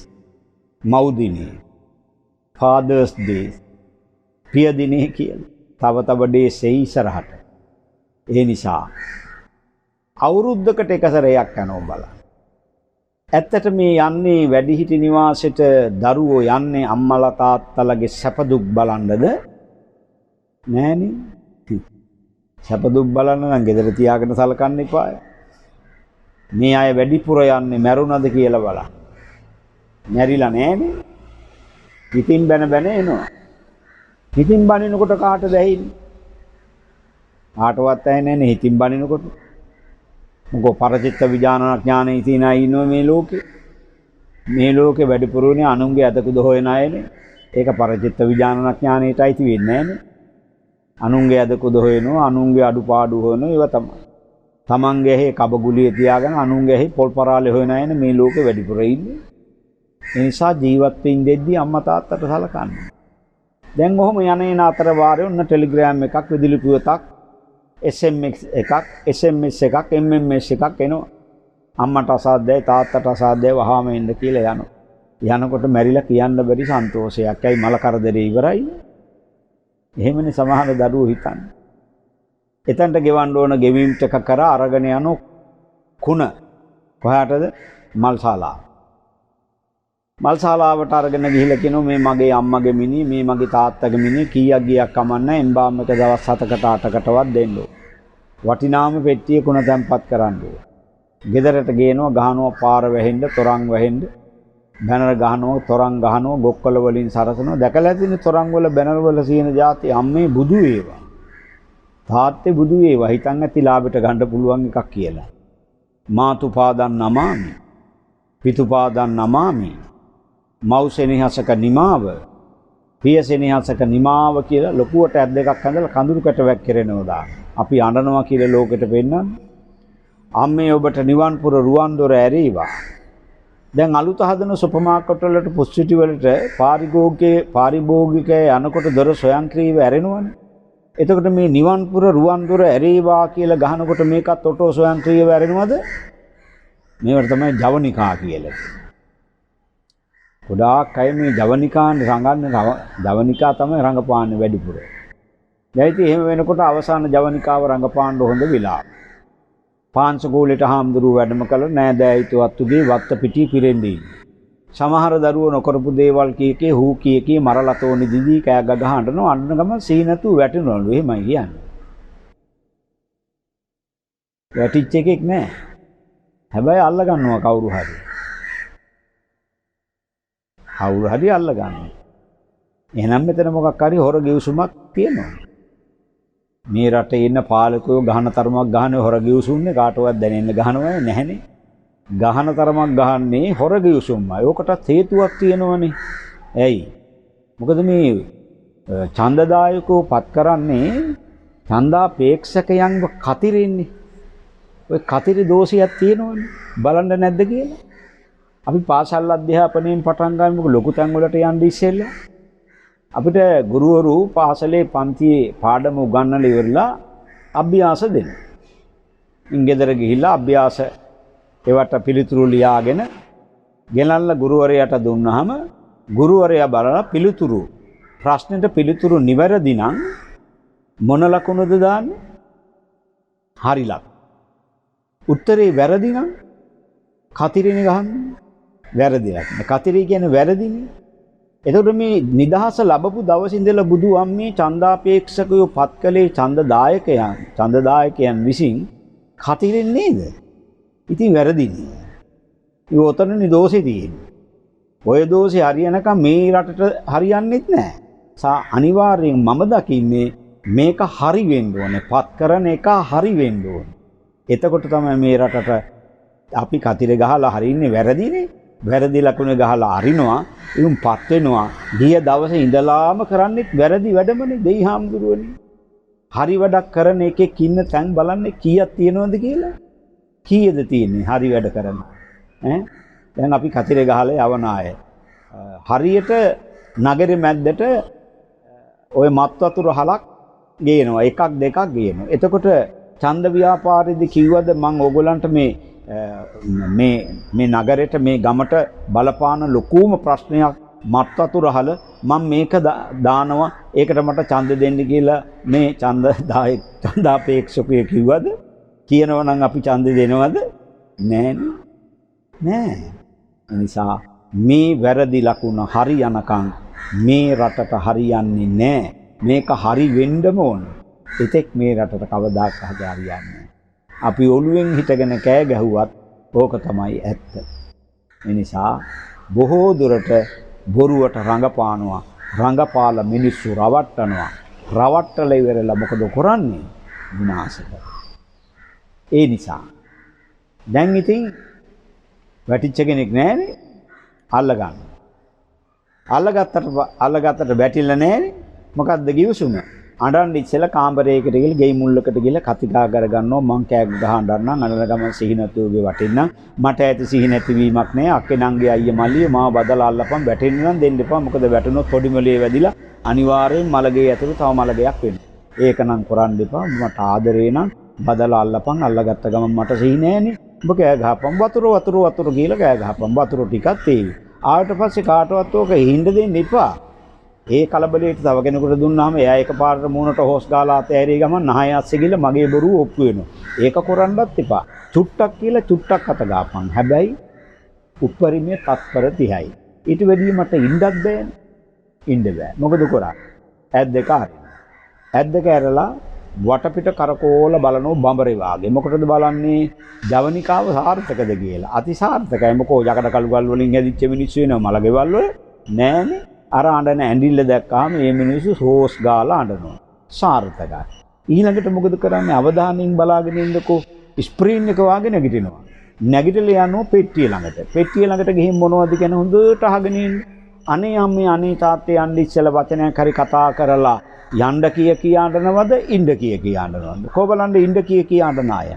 මව් දිනේ, ෆාදර්ස් ඩේස්, පිය දිනේ කියලා. තව ඩේස් එයි ඉස්සරහට. ඒ නිසා අවුරුද්දකට එක සැරයක් යනවා බලන්න. ඇත්තට මේ යන්නේ වැඩිහිටි නිවාසෙට දරුවෝ යන්නේ අම්මලා තාත්තලාගේ සැප දුක් බලන්නද? නෑනේ. සැප දුක් බලන්න නම් ගෙදර තියාගෙන සලකන්න එපාය. මේ අය වැඩිපුර යන්නේ මැරුණද කියලා බලන්න. මැරිලා නෑනේ. පිටින් බැන එනවා. පිටින් බනිනකොට කාටද ඇහින්නේ? කාටවත් ඇහෙන්නේ නෑනේ හිතින් බනිනකොට. මොකෝ පරචිත්ත විඥාන ඥානෙ තියෙන අය ඉන්නෝ මේ ලෝකේ. මේ ලෝකේ වැඩිපුරනේ අනුන්ගේ අදකුද හොයන අයනේ. ඒක පරචිත්ත විඥාන ඥානෙටයි තියෙන්නේ නෑනේ. අනුන්ගේ අදකුද හොයනවා, අනුන්ගේ අඩුපාඩු හොයනවා, ඒවා තමයි. තමන්ගේ ඇහි කබගුලිය තියාගෙන අනුන්ගේ ඇහි පොල්පරාලේ හොයන අයනේ මේ ලෝකේ වැඩිපුර ඉන්නේ. ඒ නිසා ජීවත් වෙන්න දෙද්දී අම්මා තාත්තට සලකන්න. දැන් ඔහොම යන්නේ අතර වාරේ ඔන්න ටෙලිග්‍රෑම් එකක්, විදුලි පුවතක්, SMS එකක්, MMS එකක් එනවා. අම්මට අසාධ්‍යයි, තාත්තට අසාධ්‍යයි වහාම එන්න කියලා යනවා. යනකොට මැරිලා කියන්න බැරි සන්තෝෂයක්. ඇයි මල කරදරේ ඉවරයි? එහෙමනේ සමහර දරුවෝ හිතන්නේ. එතනට ගෙවන්න ඕන ගෙවීම් ටික කරා අරගෙන යන කුණ කොහාටද? මල්ශාලාව. මල්ශාලාවට අරගෙන ගිහිල්ලා කියනවා මේ මගේ අම්මගේ මිනි, මේ මගේ තාත්තගේ මිනි කීයක් ගියක් කමන්නේ එම්බාම් එක දවස් 7කට 8කටවත් දෙන්න ඕන. වටිනාම පෙට්ටිය කුණ තැම්පත් කරන්න ඕන. ගෙදරට ගේනවා ගහනවා පාර වැහෙන්න, තොරන් වැහෙන්න, බැනර ගහනවා, තොරන් ගහනවා, ගොක්කල වලින් සරසනවා. දැකලා ඇතිනේ තොරන් වල බැනර වල සීන જાති අම්මේ බුදු වේවා. තාත්තේ බුදු වේවා. හිතන් ඇති ලාභයට ගන්න පුළුවන් එකක් කියලා. මාතුපාදන් නමාමි. පිතුපාදන් නමාමි. මෞසෙනිහසක නිමාව. පියසෙනිහසක නිමාව කියලා ලොකුවට ඇත් දෙකක් හඳලා කඳුළු කට වැක්කිරෙනවා දාන. අපි අඬනවා කියලා ලෝකෙට පෙන්නන්නේ. අම්මේ ඔබට නිවන් පුර රුවන් දොර ඇරීවා. දැන් අලුත හදන සුපර් මාකට් වලට පුස්සිටි වලට පාරිභෝගිකය යනකොට දොර ස්වයංක්‍රීයව ඇරෙනවනේ. එතකොට මේ නිවන් පුර රුවන් දොර ඇරීවා කියලා ගහනකොට මේකත් ඔටෝ ස්වයංක්‍රීයව ඇරෙනවද? මේවට තමයි ජවනිකා කියලා. ගොඩාක් අය මේ ජවනිකානේ රඟන්නේ ජවනිකා තමයි රඟපාන්නේ වැඩිපුර. දැන් ඉතින් එහෙම වෙනකොට අවසාන ජවනිකාව රඟපාන්න හොඳ වෙලාව. පාංශකූලෙට හාමුදුරුවෝ වැඩම කළ නෑදෑයිතුවත්තුගේ වත්ත පිටි පිරෙන්නේ. සමහර දරුවෝ නොකරපු දේවල් කීකේ හූ කීකේ මරලතෝනි දිදී කෑ ගගහ අඬනවා. අඬන ගමන් සීනතු වැටෙනවලු. එහෙමයි කියන්නේ. වැටිච්ච එකෙක් නෑ. හැබැයි අල්ල ගන්නවා කවුරු හරි. කවුරු හරි අල්ල ගන්නවා. එහෙනම් මෙතන මොකක් හරි හොර ගිවිසුමක් තියෙනවා. මේ රටේ ඉන්න පාලකයෝ ගහන තරමක් ගහන්නේ හොර ගිවිසුම්නේ කාටවත් දැනෙන්න ගහනවද නැහනේ. ගහන තරමක් ගහන්නේ හොර ගිවිසුම්මයි. ඕකටත් හේතුවක් තියෙනවනේ. ඇයි? මොකද මේ ඡන්දදායකෝ පත් කරන්නේ ඡන්දාපේක්ෂකයන්ව කතිරෙන්නේ. ඔය කතිරි දෝෂයක් තියෙනවනේ. බලන්න නැද්ද කියලා? අපි පාසල් අධ්‍යාපනයෙන් පටන් ගන්නකො ලොකු තැන් වලට යන්න ඉස්සෙල්ලා අපිට ගුරුවරු පාසලේ පන්තියේ පාඩම උගන්වලා ඉවරලා අභ්‍යාස දෙනවා. ඉංගෙදර ගිහිල්ලා අභ්‍යාස ඒවට පිළිතුරු ලියාගෙන ගෙනල්ලා ගුරුවරයාට දුන්නාම ගුරුවරයා බලලා පිළිතුරු ප්‍රශ්නෙට පිළිතුරු නිවැරදි නම් මොන ලකුණද දාන්නේ? හරි ලකුණ. උත්තරේ වැරදි නම් කතිරිනේ ගහන්නේ. වැරදි ලකුණ. කතිරි කියන්නේ වැරදිනේ. එතකොට මේ නිදහස ලැබපු දවසේ ඉඳලා බුදු අම්මේ ඡන්දාපේක්ෂකයෝ පත් කළේ ඡන්දදායකයන් විසින් කතිරෙන් නේද? ඉතින් වැරදිනේ. ඒ උතනනේ දෝෂේ තියෙන්නේ. ඔය දෝෂේ හරියනකම් මේ රටට හරියන්නේත් නැහැ. අනිවාර්යෙන් මම දකින්නේ මේක හරි වෙන්න ඕනේ. පත් කරන එක හරි වෙන්න ඕනේ. එතකොට තමයි මේ රටට අපි කතිරේ ගහලා හරින්නේ වැරදිනේ. වැරදි ලකුණ ගහලා අරිනවා ඉුම් පත් වෙනවා. ගිය දවසේ ඉඳලාම කරන්නේ වැරදි වැඩමනේ දෙයි හාමුදුරුවනේ. හරි වැඩක් කරන එකෙක් ඉන්න තැන් බලන්නේ කීයක් තියෙනවද කියලා. කීයද තියෙන්නේ හරි වැඩ කරන. දැන් අපි කතිරේ ගහලා යවන අය හරියට නගරෙ මැද්දට ওই මත් වතුර හලක් ගේනවා. එකක් දෙකක් ගේනවා. එතකොට ඡන්ද ව්‍යාපාරෙදි කිව්වද මම ඕගොල්ලන්ට මේ නගරෙට මේ ගමට බලපාන ලොකුම ප්‍රශ්නයක් මත් වතුර හල මම මේක දානවා ඒකට මට ඡන්ද දෙන්න කියලා මේ ඡන්දාපේක්ෂකයෝ කිව්වද? කියනවා නම් අපි ඡන්ද දෙනවද? නෑ. නිසා මේ වැරදි ලකුණ හරි යනකම් මේ රටට හරියන්නේ නෑ. මේක හරි වෙන්නම ඕන. එතෙක් මේ රටට කවදාක හරියන්නේ නෑ. අපි ඔළුවෙන් හිටගෙන කෑ ගැහුවත් ඕක තමයි ඇත්ත. ඒ නිසා බොහෝ දුරට බොරුවට රඟපානවා. රඟපාලා මිනිස්සු රවට්ටනවා. රවට්ටලා ඉවරලා මොකද කරන්නේ? විනාශ කරනවා. ඒ නිසා දැන් ඉතින් වැටිච්ච කෙනෙක් නැහැනේ. අල්ල ගන්න. අල්ලගත්තට වැටිලා නැහැනේ. මොකද්ද කිව්සුම? අඬන් ඉස්සෙල්ලා කාමරයකට ගිහලා ගෙයි මුල්ලකට ගිහලා කතිකා කර ගන්නවා. මං කෑ ගහ අඬන්නම් අඬන ගමන් සිහි නැතුවගේ වටින්නම්. මට ඇති සිහි නැතිවීමක් නැහැ. අක්කේ නංගේ අයියා මල්ලිය මාව බදලා අල්ලපන් වැටෙන්න නම් දෙන්න එපා. මොකද වැටුනොත් පොඩි මොලේ වැදිලා අනිවාර්යෙන් මලගේ ඇතුළේ තව මලගයක් වෙනවා. ඒක නම් කරන්න එපා. මට ආදරේ නම් බදලා අල්ලපන්. අල්ලගත්ත ගමන් මට සිහි නැහැනේ. ඔබ කෑ ගහපන්. වතුර කියලා කෑ ගහපන්. වතුර ටිකක් තේවි. ආවට පස්සේ කාටවත් ඕක හිඳ දෙන්න එපා. ඒ කලබලයට තව කෙනෙකුට දුන්නාම එයා එකපාරට මූණට හොස් ගාලා අතෑරී ගමන් නහය අස්සේ ගිහලා මගේ බොරුව ඔප්පු වෙනවා. ඒක කරන්නත් එපා. චුට්ටක් කියලා චුට්ටක් අත ගාපන්. හැබැයි උපරිමයේ තත්පර 30යි. ඊට වැඩිය මට ඉන්නත් බෑනේ. ඉන්න බෑ. මොකද කරන්නේ? ඇත් දෙක අරින්න. ඇත් දෙක ඇරලා වටපිට කරකෝල බලනෝ බඹරේ වාගේ. මොකටද බලන්නේ? ජවනිකාව සාර්ථකද කියලා. අති සාර්ථකයි. මොකෝ යකඩ කළු ගල් වලින් හැදිච්ච මිනිස්සු වෙනවා මල ගෙවල් වල. නෑනේ. අර අඬන ඇඬිල්ල දැක්කහම මේ මිනිස්සු සෝස් ගාලා අඬනවා. සාර්ථකයි. ඊළඟට මොකද කරන්නේ? අවධානයෙන් බලාගෙන ඉන්නකෝ ස්ක්‍රීන් එක වාගේ නැගිටිනවා. නැගිටලා යනවා පෙට්ටිය ළඟට. පෙට්ටිය ළඟට ගිහින් මොනවද කියන හොඳට අහගෙන ඉන්න. අනේ අම්මේ අනේ තාත්තේ යන්න ඉස්සෙල්ලා වචනයක් හරි කතා කරලා යන්න කිය අඬනවද ඉන්න කිය අඬනවද? කොබලන්න ඉන්න කිය අඬන අය.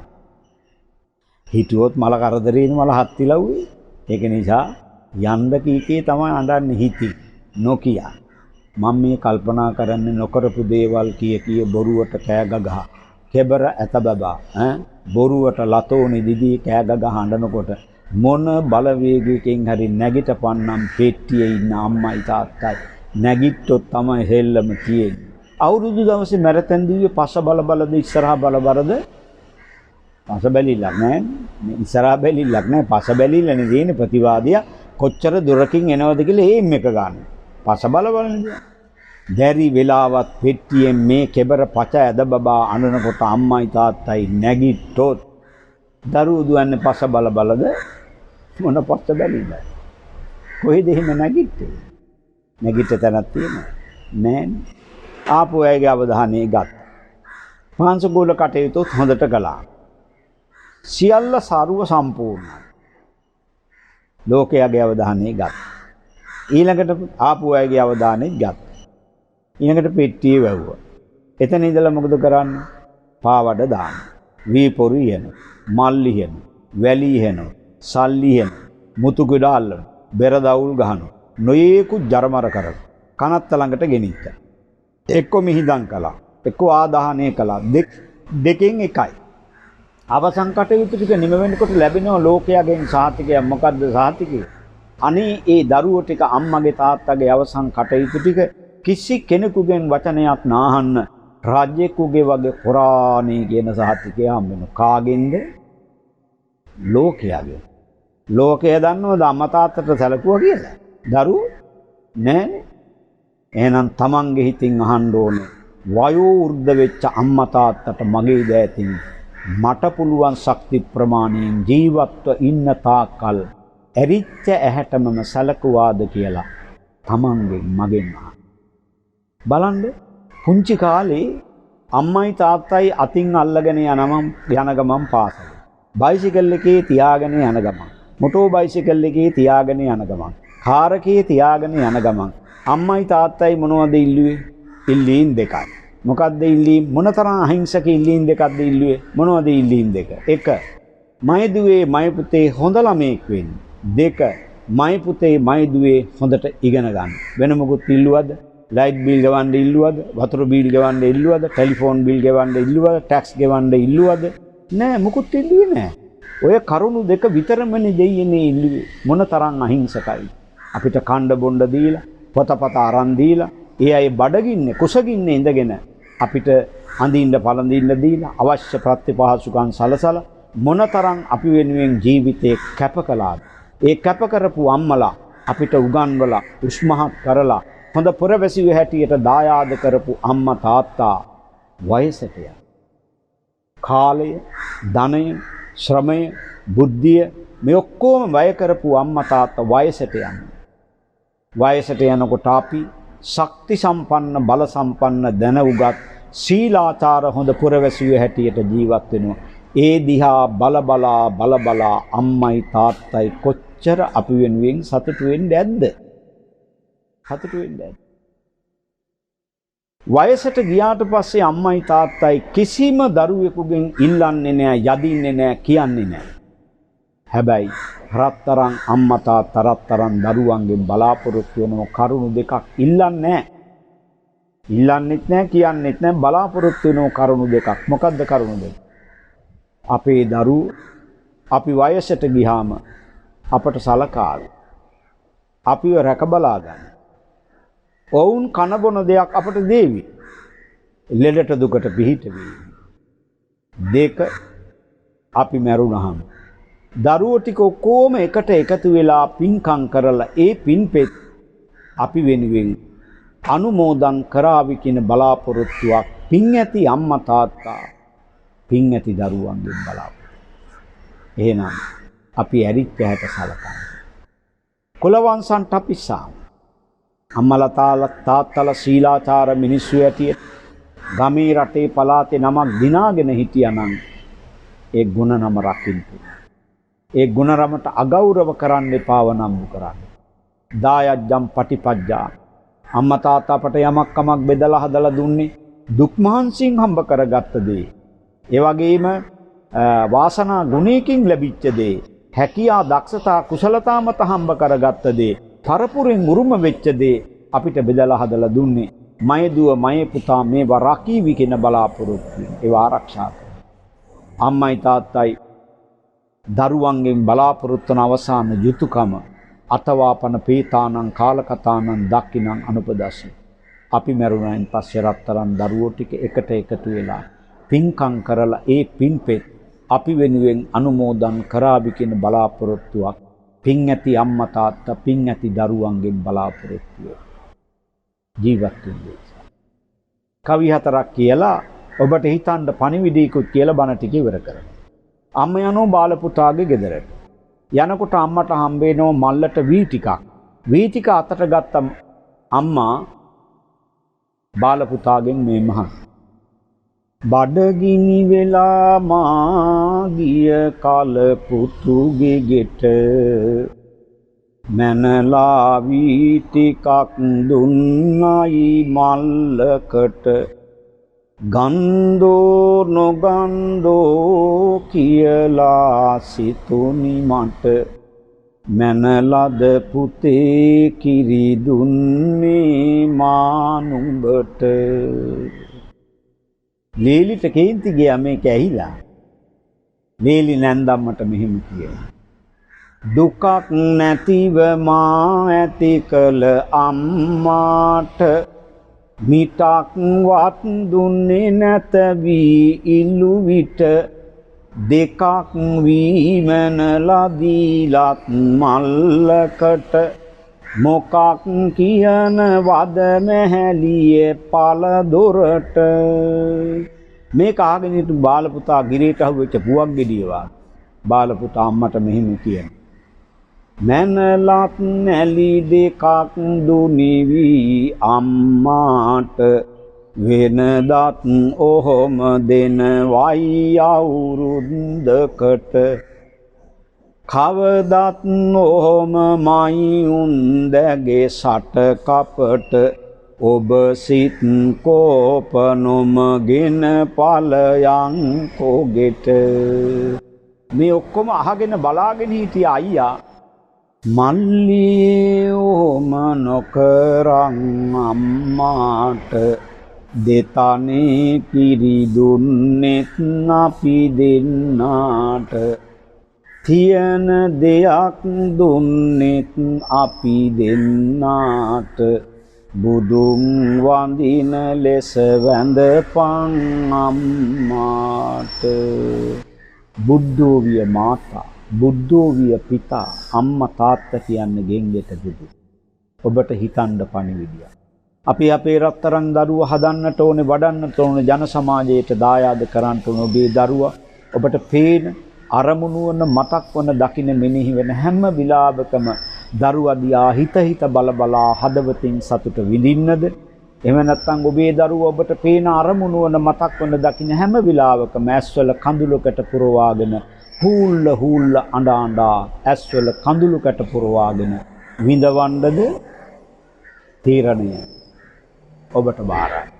හිතුවොත් මල කරදරේන මල හත්තිලව්වේ. ඒක නිසා යන්න කී තමයි අඬන්නේ හිති. නොකිය. මම මේ කල්පනා කරන්නේ නොකරපු දේවල් කිය බොරුවට කෑ ගගහ. කෙබර ඇත බබා බොරුවට ලතෝනි දිදී කෑ ගගහ අඬනකොට මොන බලවේගයකින් හරි නැගිටපන්නම් පෙට්ටියේ ඉන්න අම්මයි තාත්තයි නැගිට්ටොත් තමයි හෙල්ලම තියෙන්නේ. අවුරුදු දවසේ මැරතන් දීවේ පස්ස බලද ඉස්සරහා බලද පස්ස බැලිලක් නෑ. ඉස්සරහා බැලිලක් නෑ පස්ස බැලිලනේ තියෙන්නේ. ප්‍රතිවාදියා කොච්චර දුරකින් එනවද කියලා ඒම් එක ගන්න. පස්ස බලන්නේ. දැරි වෙලාවත් පෙට්ටියෙන් මේ කෙබර පච ඇද බබා අඬනකොට අම්මයි තාත්තයි නැගිට්ටොත් දරුවෝ දුවන්නේ පස්ස බලද මොන පස්ස බැලිද? කොහෙද එහෙම නැගිට්ටේ? නැගිට තැනක් තියෙනවා නෑනේ. ආපු අයගේ අවධානය ගත්තා. පාංශගෝල කටයුතු හොඳට කළා. සියල්ල සාරුව සම්පූර්ණයි. ලෝකයාගේ අවධානය ගත්තා. ඊළඟට ආපු අයගේ අවධානය ගත්තා. ඊළඟට පෙට්ටිය වැව්වා. එතන ඉඳලා මොකද කරන්නේ? පාවඩ දාන්න. වී පොරු යන, මල්ලි යන, වැලි යන, සල්ලි යන, මුතු කුඩ අල්ලන, බෙර දවුල් ගහන, නොයේකු ජරමර කරන. කනත්ත ළඟට ගෙනිච්චා. එක්ක මිහිදම් කළා. එක්ක ආදාහනය කළා. දෙකෙන් එකයි. අවසන් කටයුතු ටික නිම වෙනකොට ලැබෙනවා ලෝකයාගෙන් සාහිතිකය. මොකද්ද සාහිතිකය? අනේ ඒ දරුවෝ ටික අම්මගේ තාත්තගේ අවසන් කටයුතු ටික කිසි කෙනෙකුගෙන් වචනයක් නාහන්න රාජ්‍යකුගේ වගේ පුරාණේ කියන සාහිතිකය හම්බ වෙනවා. කාගෙන්ද? ලෝකයාගෙන්. ලෝකය දන්නවද අම්මා තාත්තට සැලකුවා කියලා? දරුවෝ නෑනේ. එහෙනම් තමන්ගේ හිතින් අහන්න ඕනේ වයෝ වෘද්ධ වෙච්ච අම්මා තාත්තට මගේ දෑතින් මට පුළුවන් ශක්ති ප්‍රමාණයෙන් ජීවත්ව ඉන්න තාක්කල් ඇරිච්ච ඇහැටමම සැලකුවාද කියලා තමන්ගෙන් මගෙන් අහන්න. බලන්න පුංචි කාලේ අම්මයි තාත්තයි අතින් අල්ලගෙන යන ගමන් පාසල. බයිසිකල් එකේ තියාගෙන යන ගමන්. මොටෝ බයිසිකල් එකේ තියාගෙන යන ගමන්. කාර් එකේ තියාගෙන යන ගමන්. අම්මයි තාත්තයි මොනවද ඉල්ලුවේ? ඉල්ලීම් දෙකයි. මොකද්ද ඉල්ලීම්? මොනතරම් අහිංසක ඉල්ලීම් දෙකක්ද ඉල්ලුවේ? මොනවද ඉල්ලීම් දෙක? 1. මයි දුවේ මයි පුතේ හොඳ ළමෙක් වෙන්න. 2. මයි පුතේ මයි දුවේ හොඳට ඉගෙන ගන්න. වෙන මොකුත් ඉල්ලුවද? ලයිට් බිල් ගෙවන්න ඉල්ලුවද? වතුර බිල් ගෙවන්න ඉල්ලුවද? ටෙලිෆෝන් බිල් ගෙවන්න ඉල්ලුවද? ටැක්ස් ගෙවන්න ඉල්ලුවද? නෑ මොකුත් ඉල්ලුවේ නෑ. ඔය කරුණු දෙක විතරමනේ දෙයියනේ ඉල්ලුවේ. මොනතරම් අහිංසකයි. අපිට කණ්ඩ බොණ්ඩ දීලා පොතපත අරන් දීලා ඒ අය බඩගින්නේ කුසගින්නේ ඉඳගෙන අපිට අඳින්න පළඳින්න දීලා අවශ්‍ය ප්‍රතිපහසුකම් සලසලා මොනතරම් අපි වෙනුවෙන් ජීවිතේ කැප කළාද? ඒ කැප කරපු අම්මලා අපිට උගන්වලා උස්මහත් කරලා හොඳ පුරවැසියෝ හැටියට දායාද කරපු අම්මා තාත්තා වයසට යන කාලය, ධනය, ශ්‍රමය, බුද්ධිය මේ ඔක්කොම වැය කරපු අම්මා තාත්තා වයසට යනවා. වයසට යනකොට අපි ශක්ති සම්පන්න බල සම්පන්න දැන උගත් සීලාචාර හොඳ පුරවැසියෝ හැටියට ජීවත් වෙනවා. ඒ දිහා බල අම්මයි තාත්තයි කොච්චර අපි වෙනුවෙන් සතුටු වෙන්නේ නැද්ද? සතුටු වෙන්නේ නැද්ද? වයසට ගියාට පස්සේ අම්මයි තාත්තයි කිසිම දරුවෙකුගෙන් ඉල්ලන්නේ නැහැ, යදින්නේ නැහැ, කියන්නේ නැහැ. හැබැයි රත්තරන් අම්මා තාත්තා රත්තරන් දරුවන්ගෙන් බලාපොරොත්තු වෙන කරුණු දෙකක් ඉල්ලන්නේ නැහැ. ඉල්ලන්නෙත් නැහැ, කියන්නෙත් නැහැ, බලාපොරොත්තු වෙන කරුණු දෙකක්. මොකද්ද කරුණු දෙක? අපේ දරුවෝ අපි වයසට ගියාම අපට සලකාවි. අපිව රැක බලා ගන්න. ඔවුන් කන බොන දෙයක් අපට දේවි. ලෙඩට දුකට පිහිට වේවි. දෙක අපි මැරුණාම දරුවෝ ටික ඔක්කොම එකට එකතු වෙලා පින්කම් කරලා ඒ පින්පෙත් අපි වෙනුවෙන් අනුමෝදන් කරાવી කියන බලාපොරොත්තුවක් පින් ඇති අම්මා තාත්තා පින් ඇති දරුවන්ගෙන් බලාපොරොත්තු. එහෙනම් අපි ඇරිච්ච හැට සලකන්න. කුලවංශන්ට අපි සාම. අම්මලා තාත්තලා ශීලාචාර මිනිස්සු ඇටියට ගමේ රටේ පළාතේ නමක් දිනාගෙන හිටියානම් ඒ ගුණ නම රකින්න. ඒ ගුණ නමට අගෞරව කරන්න එපාව නම්බු කරන්න. දායජ්ජම් පටිපජ්ජා. අම්මා තාත්තා අපට යමක් කමක් බෙදලා හදලා දුන්නේ දුක් මහන්සියෙන් හම්බ කරගත්ත දේ. ඒ වගේම වාසනා ගුණයකින් ලැබිච්ච දේ. හැකියා දක්ෂතා කුසලතා මත හම්බ කරගත්ත දේ. පරපුරෙන් උරුම වෙච්ච දේ අපිට බෙදලා හදලා දුන්නේ මය දුව මය පුතා මේවා රකීවි කියන බලාපොරොත්තුවෙන් ඒවා ආරක්ෂා කරනවා. අම්මයි තාත්තයි දරුවන්ගෙන් බලාපොරොත්තු වන අවසාන යුතුයකම අතවාපන පීතානං කාලකතානං දක්කිනං අනුපදස්සි. අපි මරුණයින් පස්සේ රත්තරන් දරුවෝ ටික එකට එකතු වෙලා පින්කම් කරලා ඒ පින්පෙත් අපි වෙනුවෙන් අනුමෝදන් කරાવી කියන බලාපොරොත්තුවක් පින් ඇති අම්මා තාත්තා පින් ඇති දරුවන්ගෙන් බලාපොරොත්තු ජීවත් වෙන්නේ. කවි හතරක් කියලා ඔබට හිතන්න පණිවිඩයකුත් කියලා බණ ටික ඉවර කරනවා. අම්ම යනෝ බාල පුතාගේ ගෙදරට. යනකොට අම්මට හම්බෙනෝ මල්ලට වී ටිකක්. වී ටික අතට ගත්ත අම්මා බාල පුතාගෙන් මේ මහා බඩගිනි වෙලා මා ගිය කල පුතුගේ ගෙට මනලා වී ටිකක් දුන්නයි මල්ලකට ගන්ධෝ නොගන්ධෝ කියලා සිතුනි මට මනලද පුතේ කිරි දුන්නේ මානුඹට. ලේලිට කේන්ති ගියා මේක ඇහිලා. ලේලි නැන්දම්මට මෙහෙම කියනවා. දුකක් නැතිව මා ඇති කළ අම්මාට මිටක් වත් දුන්නේ නැත වී ඉල්ලු විට දෙකක් වීමනලා දීලත් මල්ලකට මොකක් කියන වද මැහැලියේ පළ දොරට. මේක අහගෙන හිටු බාල පුතා ගිරේට අහුවෙච්ච පුවක් ගෙඩිය වා. බාල පුතා අම්මට මෙහෙම කියන. මැනලත් නැලි දෙකක් දුනිවි අම්මාට වෙනදත් ඔහොම දෙන වයි අවුරුද්දකට කවදත් ඔහොම මයි උන්දගේ සට කපට ඔබ සිත් කෝප නොමගෙන ඵලයන් කොගෙට. මේ ඔක්කොම අහගෙන බලාගෙන හිටිය අයියා මල්ලියේ ඔහොම නොකරන් අම්මාට දෙතනේ කිරි දුන්නෙත් අපි දෙන්නාට තියන දෙයක් දුන්නෙත් අපි දෙන්නාට බුදුන් වඳින ලෙස වැඳපන් අම්මාට. බුද්ධෝවිය මාතා බුද්ධෝවිය පිතා අම්මා තාත්තා කියන්නේ ගෙන්ගෙට බුදු. ඔබට හිතන්න පණිවිඩය. අපි අපේ රත්තරන් දරුවා හදන්නට ඕනේ වඩන්නට ඕනේ ජන සමාජයට දායාද කරන්න ඕනේ. ඔබේ දරුවා ඔබට පේන අරමුණු වන මතක් වන දකින්න මෙනෙහි වෙන හැම විලාපකම දරුවා දිහා හිත බලා හදවතින් සතුට විඳින්නද? එහෙම නැත්නම් ඔබේ දරුවා ඔබට පේන අරමුණු වන මතක් වන දකින්න හැම විලාපකම ඇස්වල කඳුලකට පුරවාගෙන හූල්ල අඬා ඇස්වල කඳුලකට පුරවාගෙන විඳවන්නද? තීරණය ඔබට බාරයි.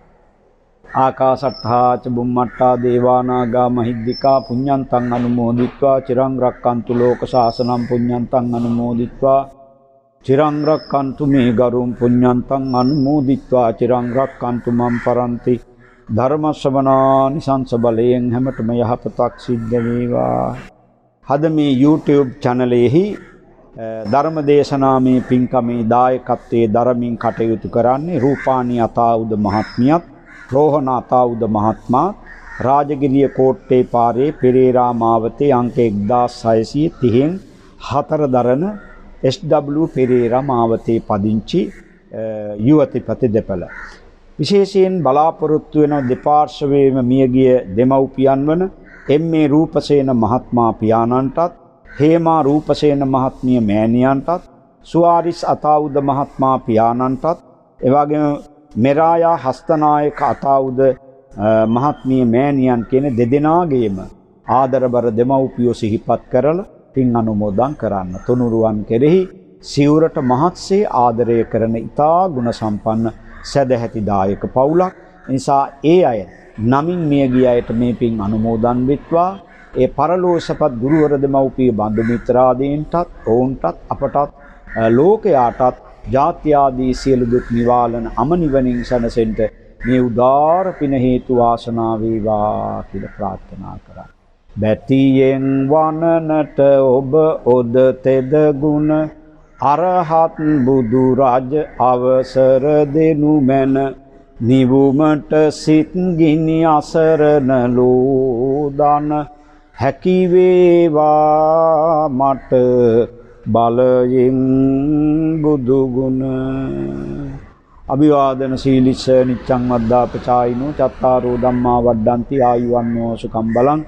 ආකාශට්ඨා ච බුම්මට්ඨා දේවානාගා මහිද්దికා පුඤ්ඤන්තං අනුමෝදිත්වා චිරං රක්칸තු ලෝක ශාසනං පුඤ්ඤන්තං අනුමෝදිත්වා චිරං රක්칸තු මේ ගරුම් පුඤ්ඤන්තං අනුමෝදිත්වා චිරං රක්칸තු මම් පරන්ති. ධර්ම ශ්‍රවණානි සංස බලයෙන් හැමතෙම යහපතක් සිද්ධ වේවා. හද මේ YouTube channel එකෙහි ධර්ම දේශනාමේ පින්කමේ දායකත්වයේ දරමින් කටයුතු කරන්නේ රූපානි අතාඋද මහත්මියත් රෝහණ අතාඋද මහත්මයා රාජගිරිය කෝට්ටේ පාරේ පෙරේරා මාවතේ අංක 1630න් 4 දරන SW පෙරේරා මාවතේ පදිංචි යුවතිපති දෙපළ. විශේෂයෙන් බලාපොරොත්තු වෙන දෙපාර්ශවයේම මියගිය දෙමව්පියන් වන එම්.ඒ. රූපසේන මහත්මයා පියාණන්ටත් හේමා රූපසේන මහත්මිය මෑණියන්ටත් සුවාරිස් අතාඋද මහත්මයා පියාණන්ටත් එවැගේම මෙරායා හස්තනායක අතාඋද මහත්මිය මෑණියන් කියන දෙදෙනාගේම ආදරබර දෙමව්පියෝ සිහිපත් කරලා පින් අනුමෝදන් කරන්න. තුනුරුවන් කෙරෙහි සිවුරට මහත්සේ ආදරය කරන ඉතා ගුණ සම්පන්න සදැහැති දායක පවුලක්. නිසා ඒ අය නමින් මිය ගිය අයට මේ පින් අනුමෝදන් වෙත්වා. ඒ පරලෝසපත් ගුරුවර දෙමව්පිය බඳු මිත්‍රාදීන්ටත් ඔවුන්ටත් අපටත් ලෝකයාටත් ජාත්‍ය ආදී සියලු දුක් නිවාලන අමනිවනින් සැනසෙන්න මේ උදාර පින හේතු වාසනා වේවා කියලා ප්‍රාර්ථනා කරා. බැතියෙන් වනනට ඔබ ඔද තෙද ගුණ අරහත් බුදු රජ අවසර දෙනු මැන නිවුමට සිත් ගිනි අසරණ ලෝදන හැකි වේවා මට බලයෙන් බුදු ගුණ. අභිවාදන සීලිස්ස නිච්ඡං වද්දාපචායිනෝ චත්තාරෝ ධම්මා වඩ්ඩಂತಿ ආයුවන්නෝ සුඛං බලං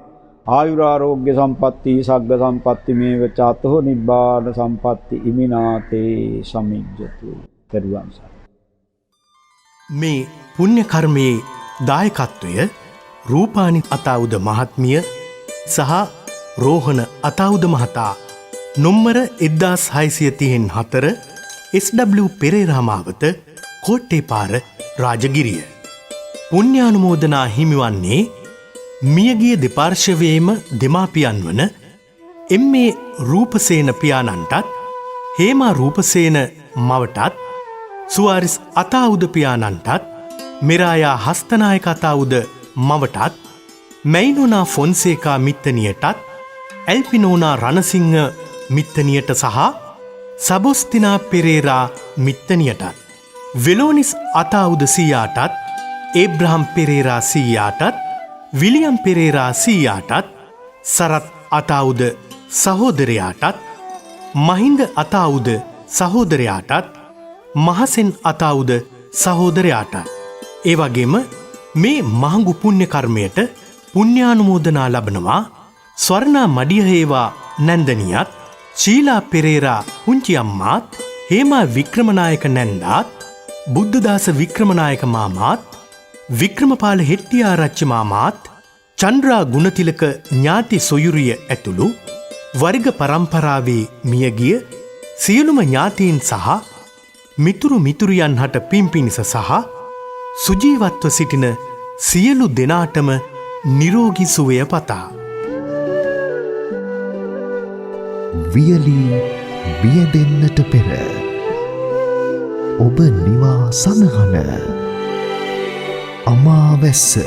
ආයුරාෝග්‍ය සම්පatti සග්ග සම්පatti මේව චාතෝ නිබ්බාන සම්පatti ඉමිනාතේ සමිජ්ජතු. පෙරුවන් සරණයි. මේ පුණ්‍ය කර්මයේ දායකත්වය රූපානි අතාඋද මහත්මිය සහ රෝහණ අතාඋද මහතා නොම්බර 1634 SW පෙරේරා මාවත කෝට්ටේ පාර රාජගිරිය. පුණ්‍යානුමෝදනා හිමිවන්නේ මියගිය දෙපාර්ශවයේම දෙමාපියන් වන එම්.ඒ. රූපසේන පියාණන්ටත් හේමා රූපසේන මවටත් සුවාරිස් අතාඋද පියාණන්ටත් මෙරායා හස්තනායක අතාඋද මවටත් මැයිනෝනා ෆොන්සේකා මිත්තනියටත් ඇල්පිනෝනා රණසිංහ මිත්තනියට සහ සබොස්තිනා පෙරේරා මිත්තනියටත් වෙලෝනිස් අතාඋද සීයාටත් ඒබ්‍රහම් පෙරේරා සීයාටත් විලියම් පෙරේරා සීයාටත් සරත් අතාඋද සහෝදරයාටත් මහින්ද අතාඋද සහෝදරයාටත් මහසෙන් අතාඋද සහෝදරයාටත් ඒ වගේම මේ මහඟු පුණ්‍ය කර්මයට පුණ්‍යානුමෝදනා ලබනවා ස්වර්ණා මඩියහේවා නැන්දනියත් ශීලා පෙරේරා පුංචි අම්මාත් හේමා වික්‍රමනායක නැන්දාත් බුද්ධදාස වික්‍රමනායක මාමාත් වික්‍රමපාල හෙට්ටිආරච්චි මාමාත් චන්ද්‍රා ගුණතිලක ඥාති සොයුරිය ඇතුළු වර්ග පරම්පරාවේ මියගිය සියලුම ඥාතීන් සහ මිතුරු මිතුරියන් හට පින්පිනිස සහ සුජීවත්ව සිටින සියලු දෙනාටම නිරෝගී සුවය පතා. වියලී බියදෙන්නට පෙර ඔබ නිවා සනහන අමාවැස්ස